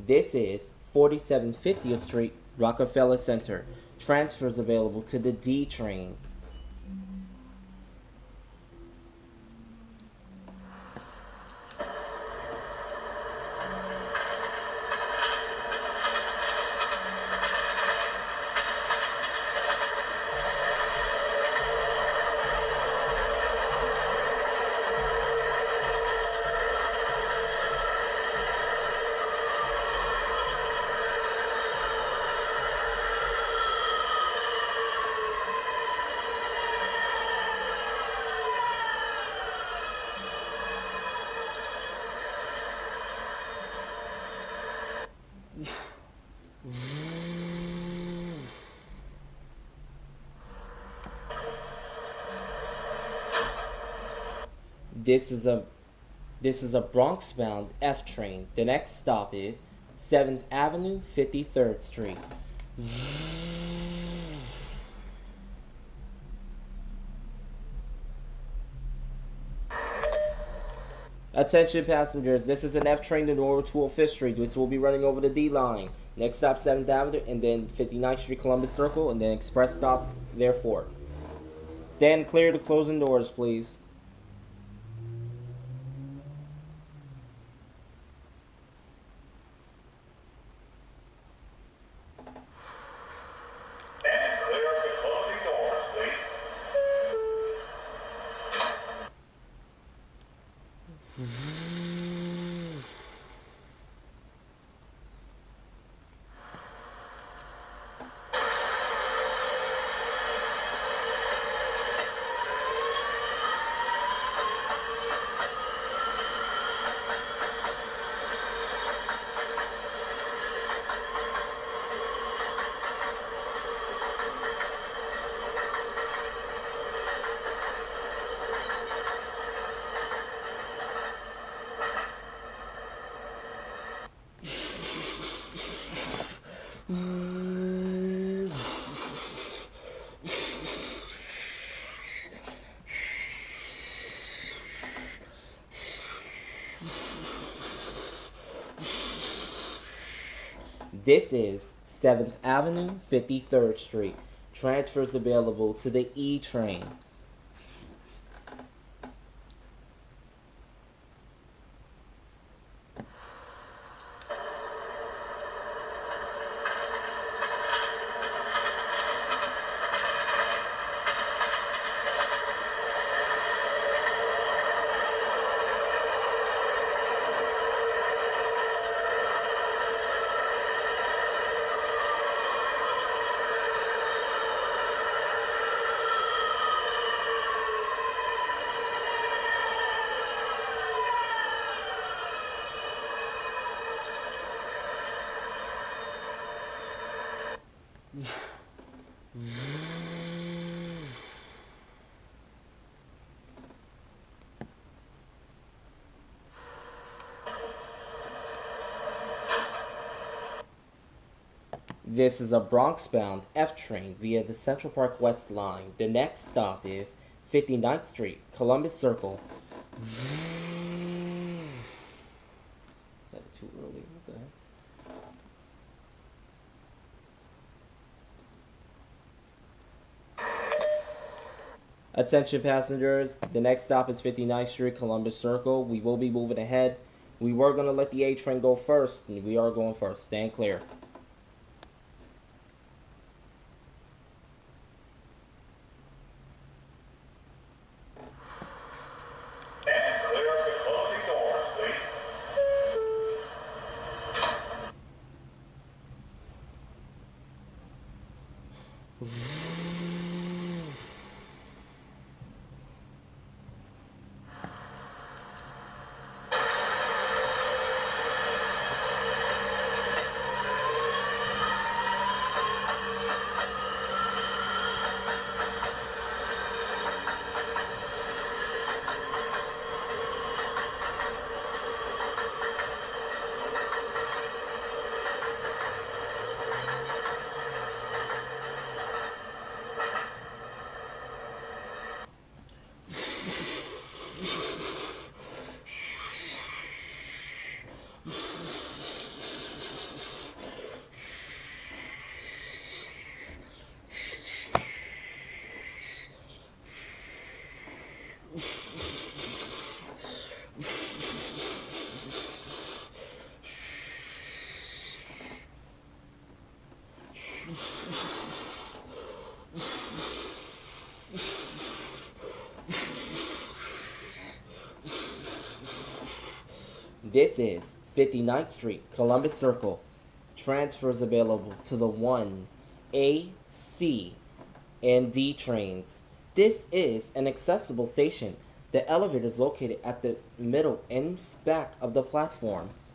Speaker 1: This is 4750th Street, Rockefeller Center. Transfers available to the D train. This is a Bronx-bound F train. The next stop is 7th Avenue, 53rd Street. Attention passengers, this is an F train to Norwood 205th Street. This will be running over the D line. Next stop 7th Avenue and then 59th Street Columbus Circle and then express stops therefore. Stand clear to closing doors, please.
Speaker 2: Stand clear of the closing doors, please.
Speaker 1: This is 7th Avenue, 53rd Street. Transfers available to the E train. This is a Bronx-bound F train via the Central Park West line. The next stop is 59th Street, Columbus Circle. Is that too early? What the heck? Attention passengers, the next stop is 59th Street, Columbus Circle. We will be moving ahead. We were going to let the A train go first, and we are going first. Stand clear.
Speaker 2: And clear the closing doors, please.
Speaker 1: This is 59th Street, Columbus Circle. Transfers available to the 1, A, C, and D trains. This is an accessible station. The elevator is located at the middle and back of the platforms.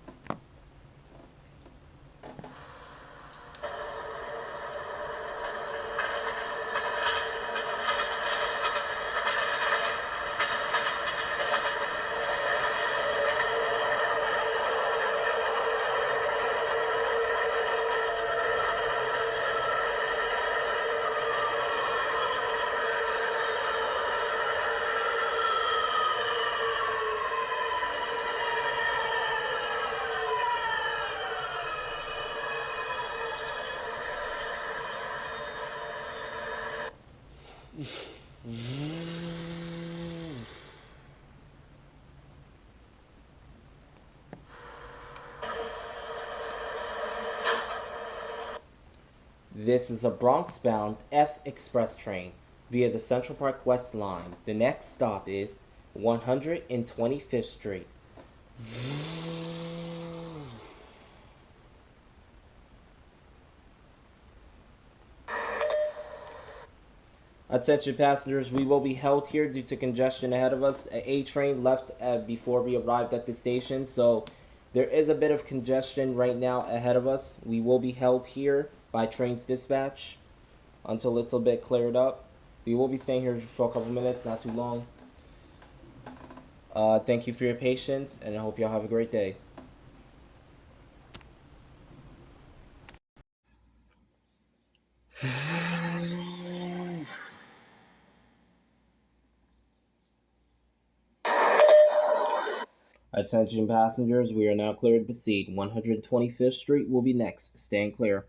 Speaker 1: This is a Bronx-bound F Express train via the Central Park West Line. The next stop is 125th Street. Attention passengers, we will be held here due to congestion ahead of us. A train left before we arrived at the station, so there is a bit of congestion right now ahead of us. We will be held here by trains dispatch until it's a bit cleared up. We will be staying here for a couple minutes, not too long. Thank you for your patience, and I hope y'all have a great day. Attention passengers, we are now cleared to proceed. 125th Street will be next. Stand clear.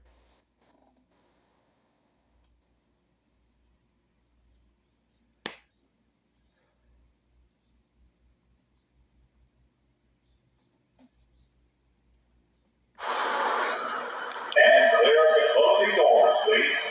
Speaker 2: And clear the closing doors, please.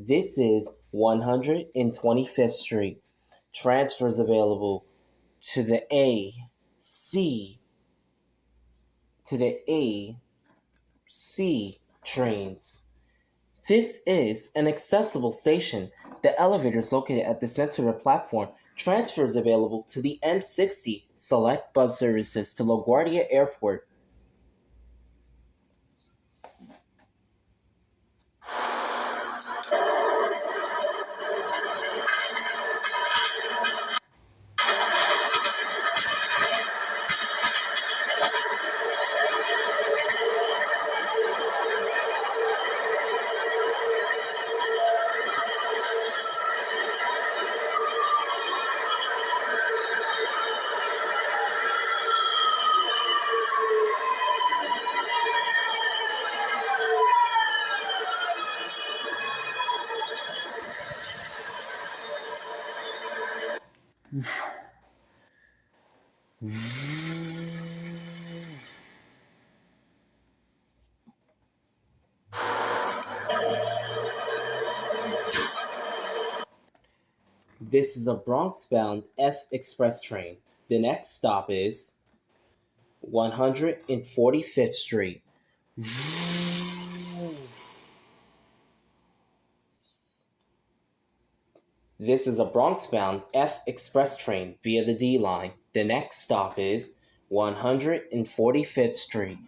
Speaker 1: This is 125th Street. Transfers available to the C to the C trains. This is an accessible station. The elevator is located at the center of the platform. Transfers available to the M60 select bus services to LaGuardia Airport. This is a Bronx-bound F Express train. The next stop is 145th Street. This is a Bronx-bound F Express train via the D line. The next stop is 145th Street.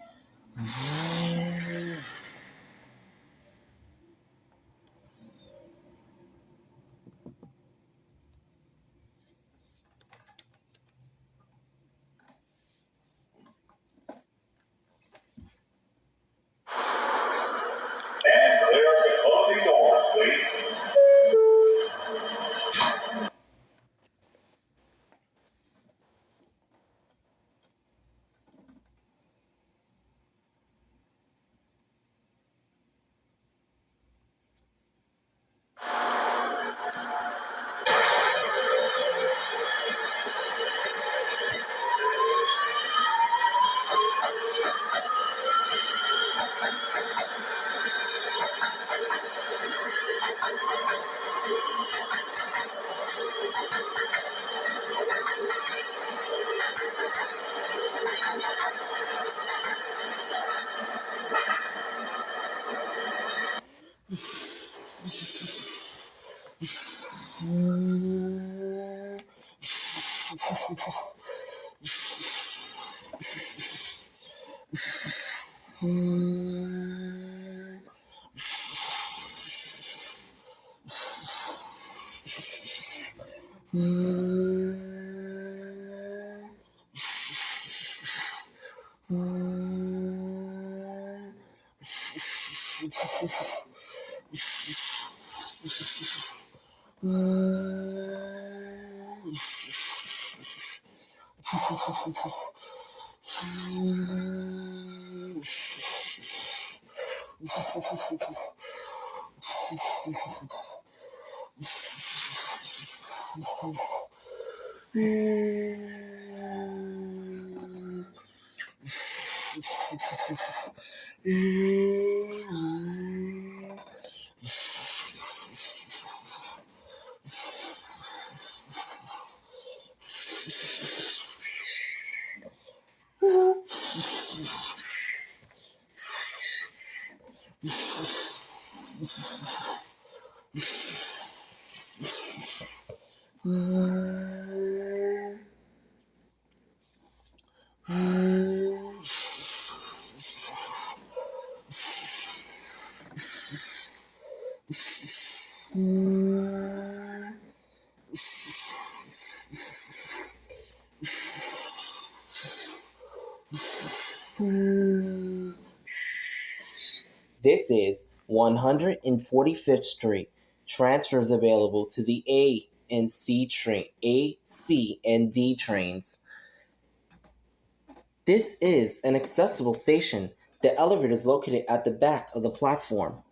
Speaker 2: And clear the closing doors, please.
Speaker 1: This is 145th Street. Transfers available to the A and C train, A, C, and D trains. This is an accessible station. The elevator is located at the back of the platform.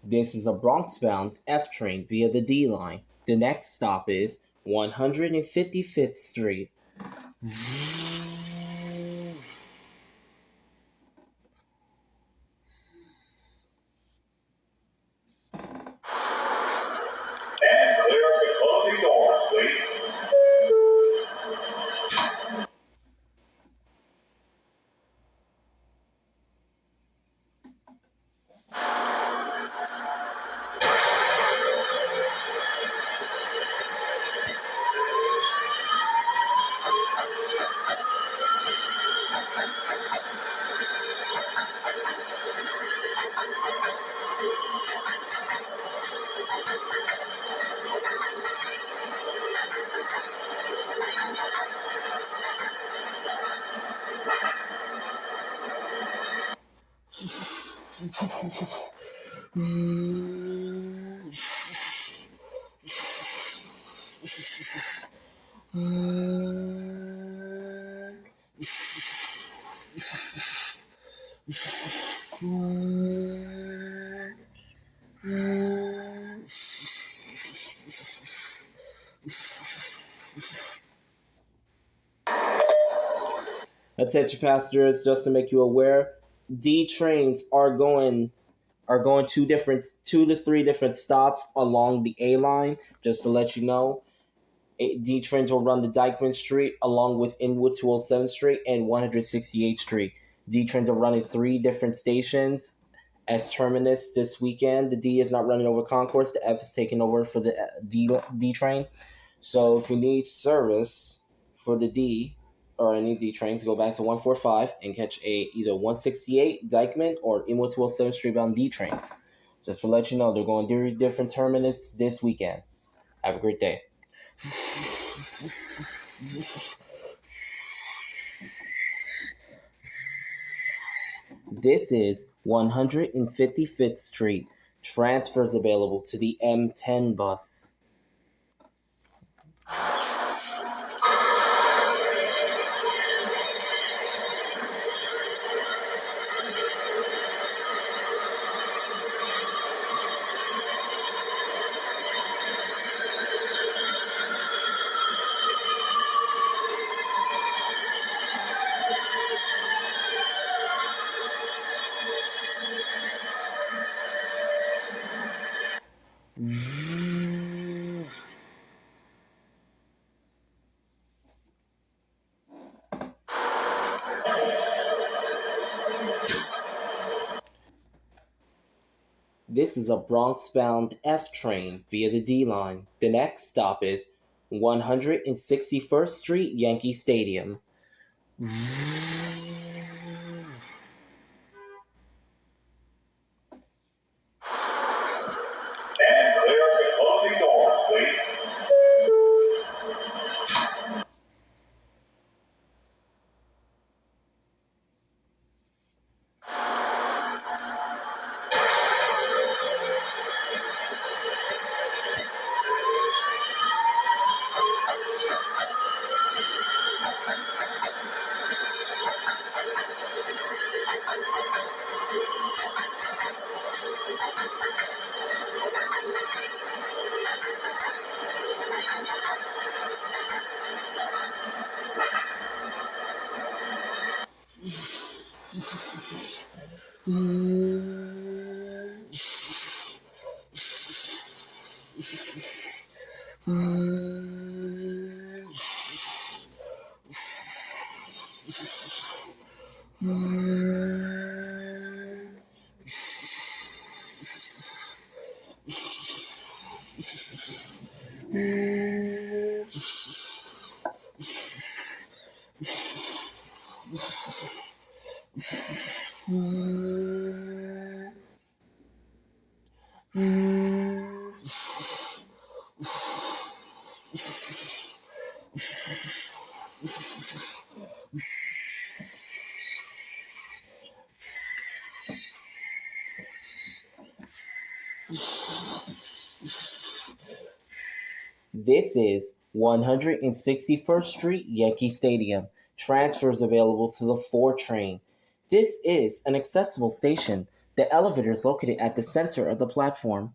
Speaker 1: This is a Bronx-bound F train via the D line. The next stop is 155th Street.
Speaker 2: And clear the closing doors, please.
Speaker 1: Attention passengers, just to make you aware, D trains are going two to three different stops along the A line. Just to let you know, D trains will run to Dykeman Street along with Inwood 207th Street and 168th Street. D trains are running three different stations as terminus this weekend. The D is not running over Concourse. The F is taking over for the D train. So if you need service for the D or any D trains, go back to 145 and catch either 168 Dykeman or Inwood 207th Street bound D trains. Just to let you know, they're going to different terminus this weekend. Have a great day. This is 155th Street. Transfers available to the M10 bus. This is a Bronx-bound F train via the D line. The next stop is 161st Street, Yankee Stadium.
Speaker 2: And clear the closing doors, please.
Speaker 1: This is 161st Street, Yankee Stadium. Transfers available to the 4 train. This is an accessible station. The elevator is located at the center of the platform.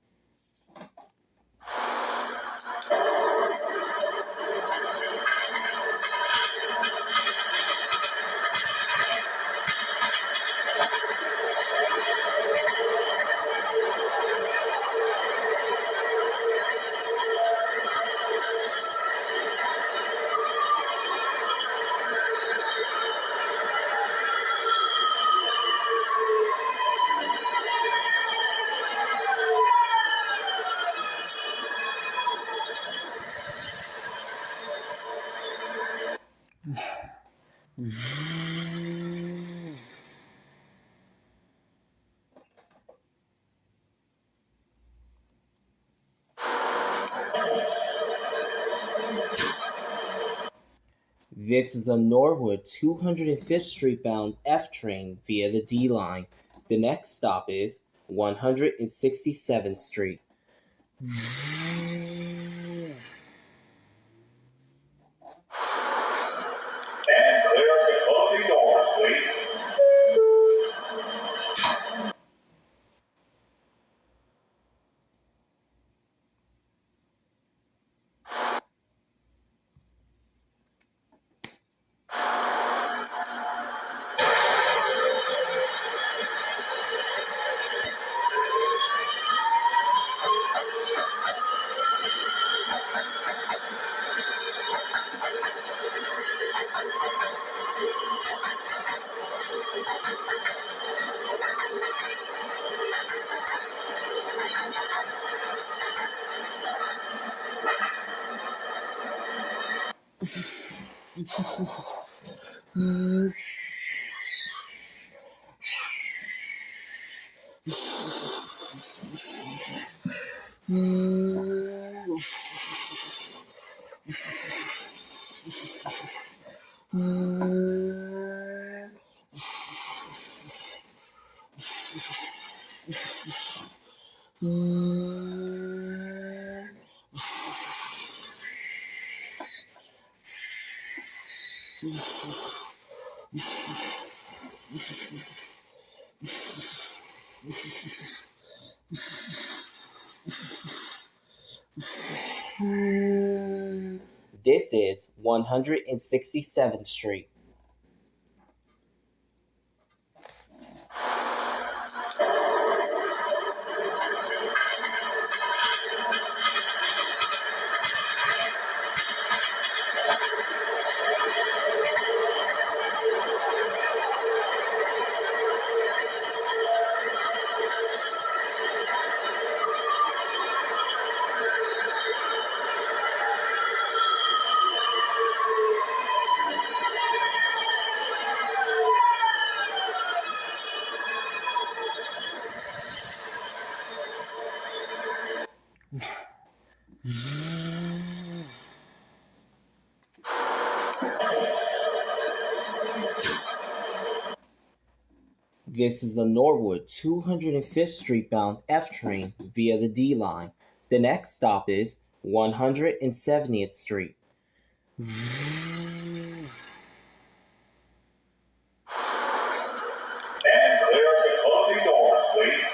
Speaker 1: This is a Norwood 205th Street bound F train via the D line. The next stop is 167th Street.
Speaker 2: And clear the closing doors, please.
Speaker 1: This is 167th Street. This is the Norwood 205th Street bound F train via the D line. The next stop is 170th Street.
Speaker 2: And clear the closing doors, please.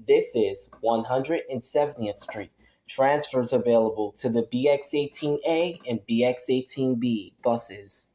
Speaker 1: This is 170th Street. Transfers available to the BX18A and BX18B buses.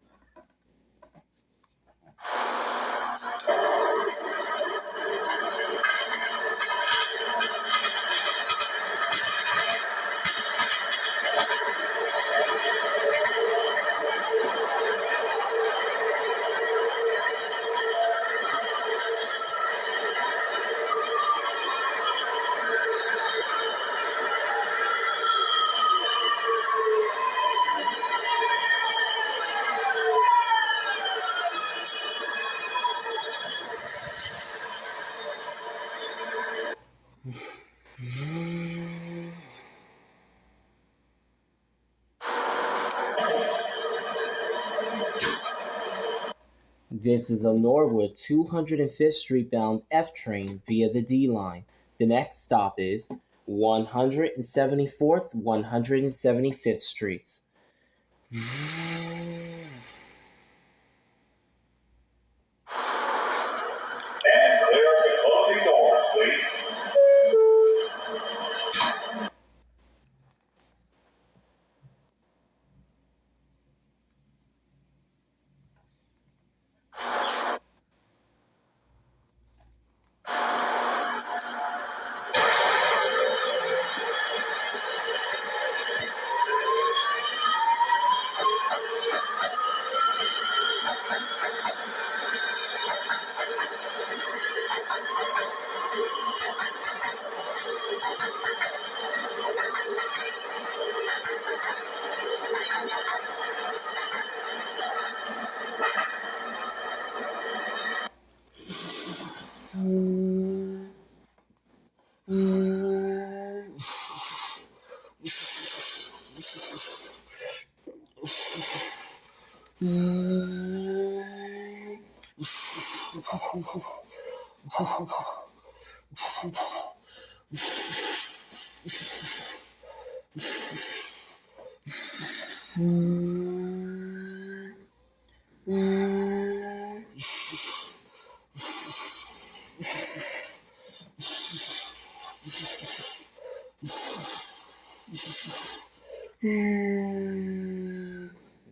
Speaker 1: This is a Norwood 205th Street bound F train via the D line. The next stop is 174th, 175th Streets.
Speaker 2: And clear the closing doors, please.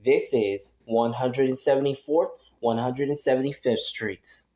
Speaker 1: This is 174th, 175th Streets.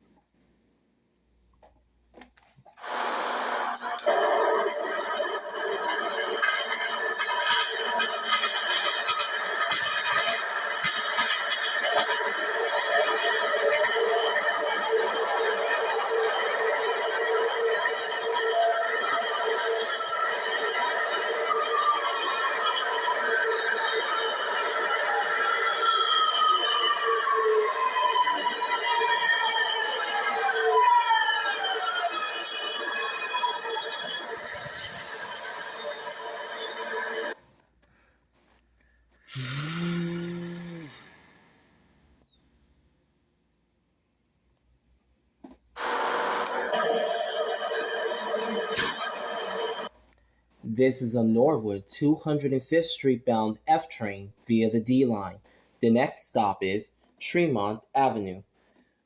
Speaker 1: This is a Norwood 205th Street bound F train via the D line. The next stop is Tremont Avenue.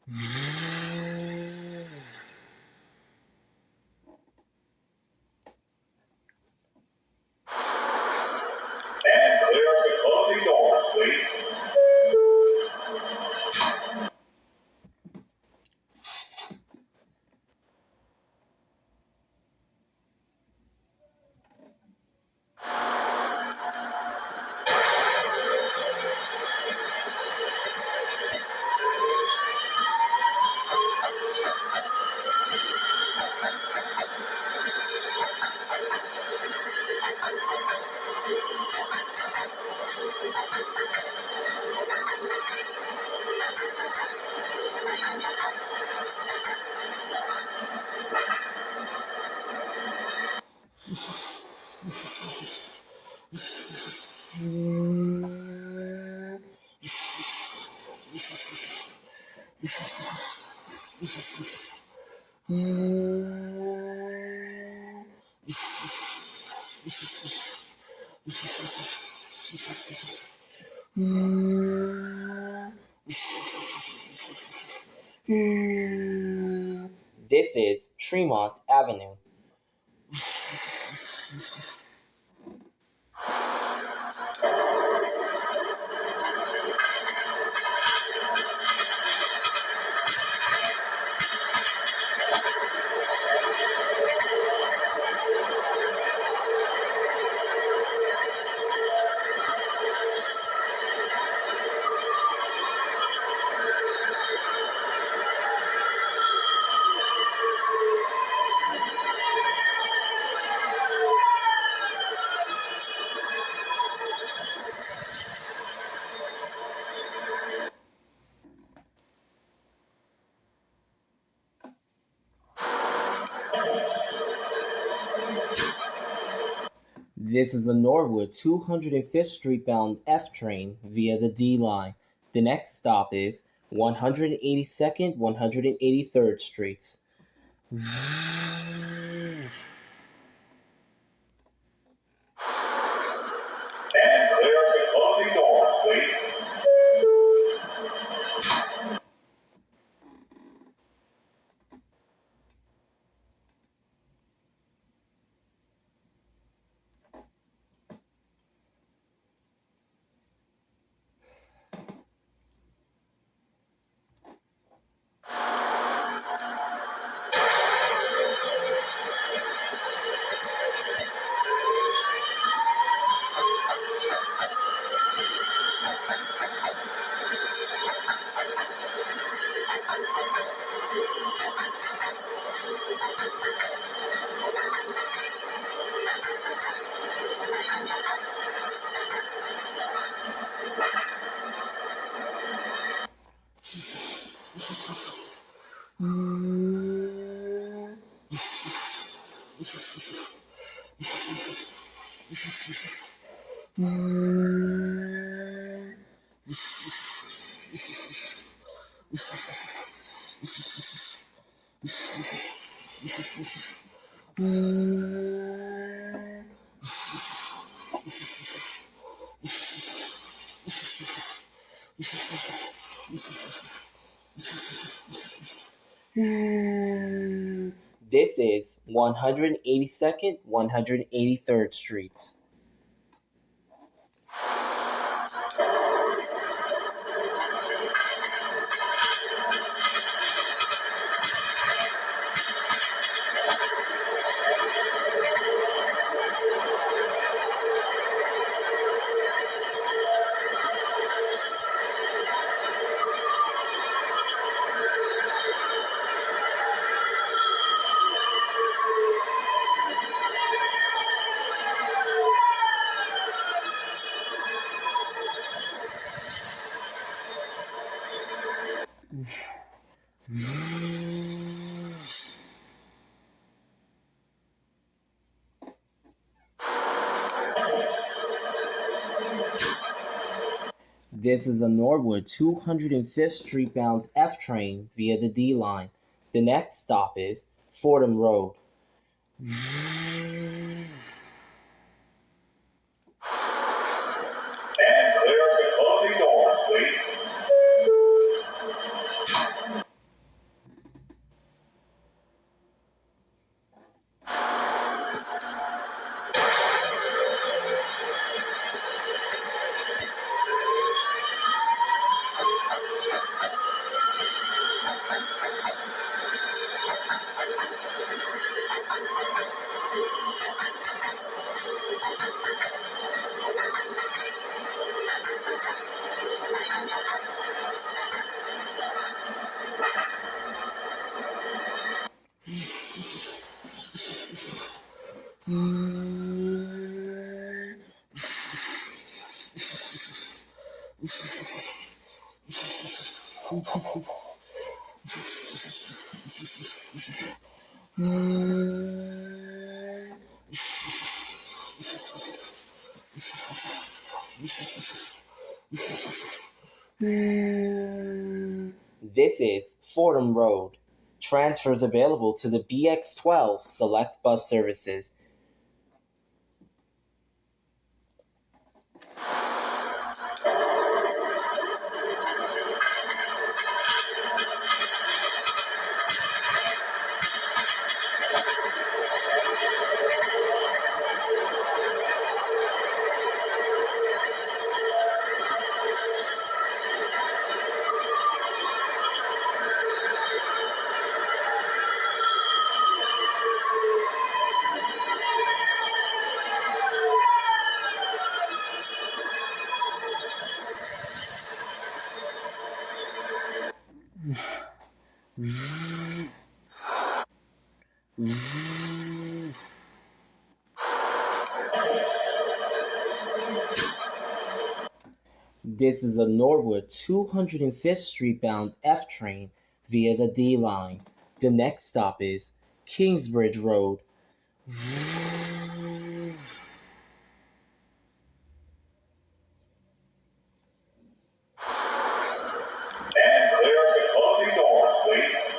Speaker 2: And clear the closing doors, please.
Speaker 1: This is Tremont Avenue. This is a Norwood 205th Street bound F train via the D line. The next stop is 182nd, 183rd Streets.
Speaker 2: And clear the closing doors, please.
Speaker 1: This is 182nd, 183rd Streets. This is a Norwood 205th Street bound F train via the D line. The next stop is Fordham Road. This is Fordham Road. Transfers available to the BX12 select bus services. This is a Norwood 205th Street bound F train via the D line. The next stop is Kingsbridge Road.
Speaker 2: And clear the closing doors, please.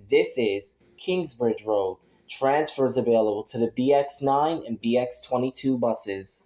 Speaker 1: This is Kingsbridge Road. Transfers available to the BX9 and BX22 buses.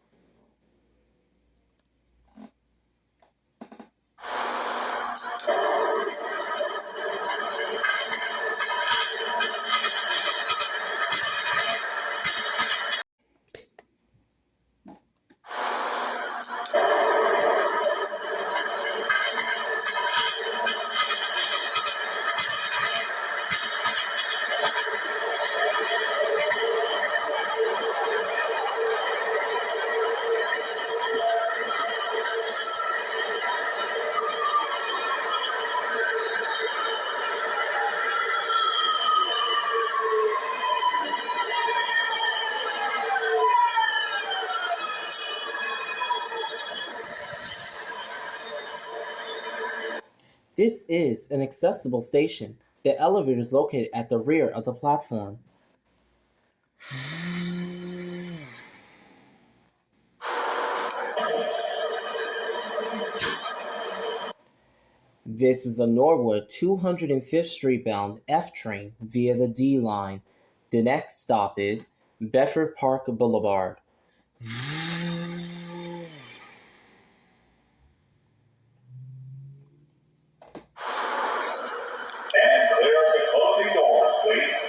Speaker 1: This is an accessible station. The elevator is located at the rear of the platform. This is a Norwood 205th Street bound F train via the D line. The next stop is Bedford Park Boulevard.
Speaker 2: And clear the closing doors, please.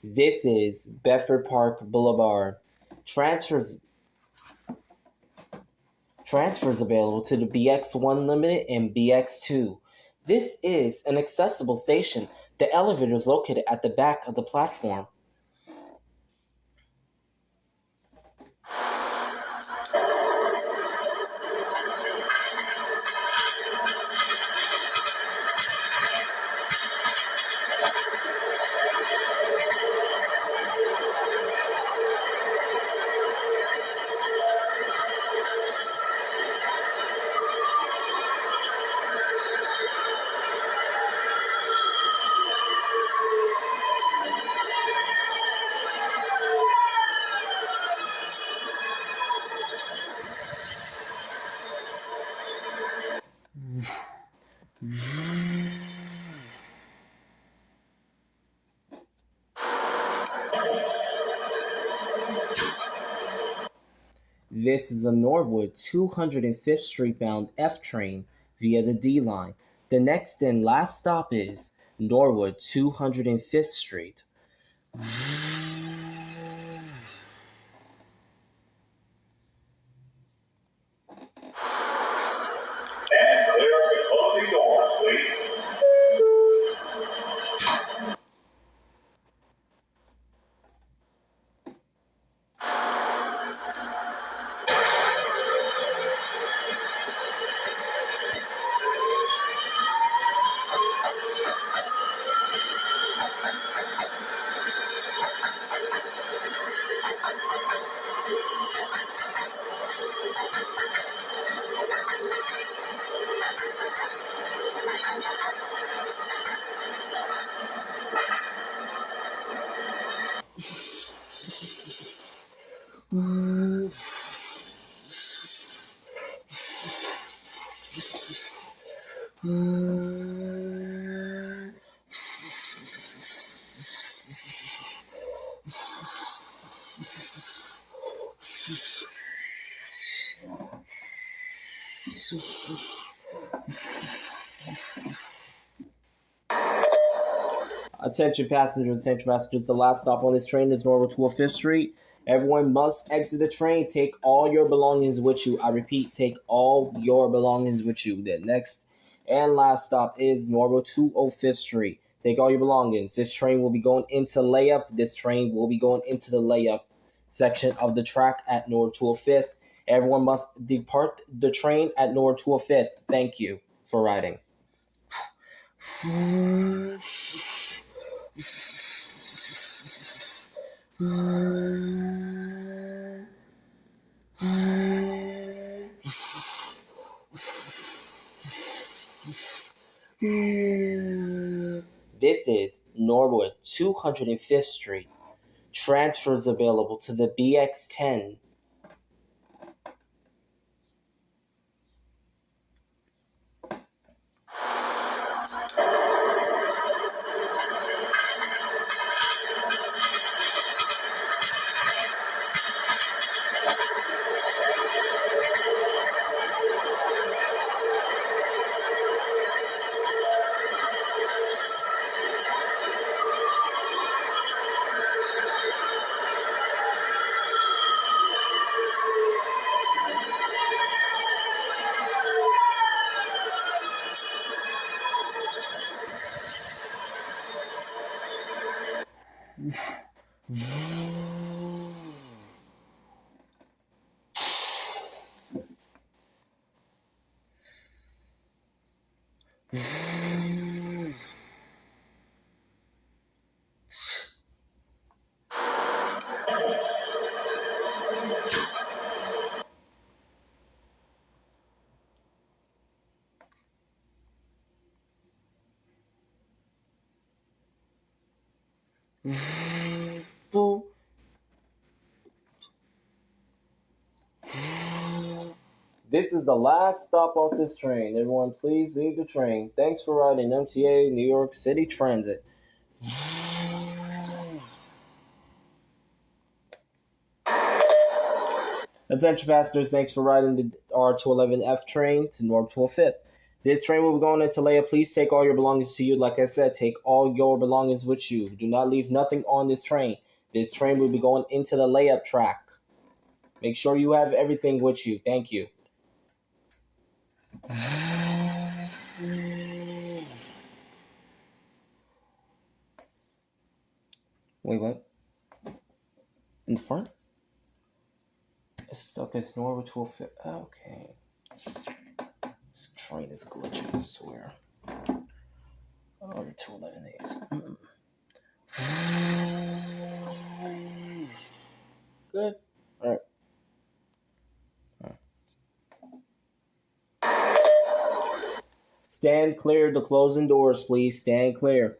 Speaker 1: This is Bedford Park Boulevard. Transfers available to the BX1 Limited and BX2. This is an accessible station. The elevator is located at the back of the platform. This is a Norwood 205th Street bound F train via the D line. The next and last stop is Norwood 205th Street.
Speaker 2: And clear the closing doors, please.
Speaker 1: Attention passengers, the last stop on this train is Norwood 205th Street. Everyone must exit the train. Take all your belongings with you. I repeat, take all your belongings with you. The next and last stop is Norwood 205th Street. Take all your belongings. This train will be going into layup. This train will be going into the layup section of the track at Norwood 205th. Everyone must depart the train at Norwood 205th. Thank you for riding. This is Norwood 205th Street. Transfers available to the BX10. This is the last stop off this train. Everyone, please leave the train. Thanks for riding MTA New York City Transit. Attention passengers, thanks for riding the R211F train to Norwood 205th. This train will be going into layup. Please take all your belongings to you. Like I said, take all your belongings with you. Do not leave nothing on this train. This train will be going into the layup track. Make sure you have everything with you. Thank you. Wait, what? In the front? It's stuck as Norwood 205th. Okay. This train is glitching, I swear. Oh, the 211As. Good. All right. Stand clear of the closing doors, please. Stand clear.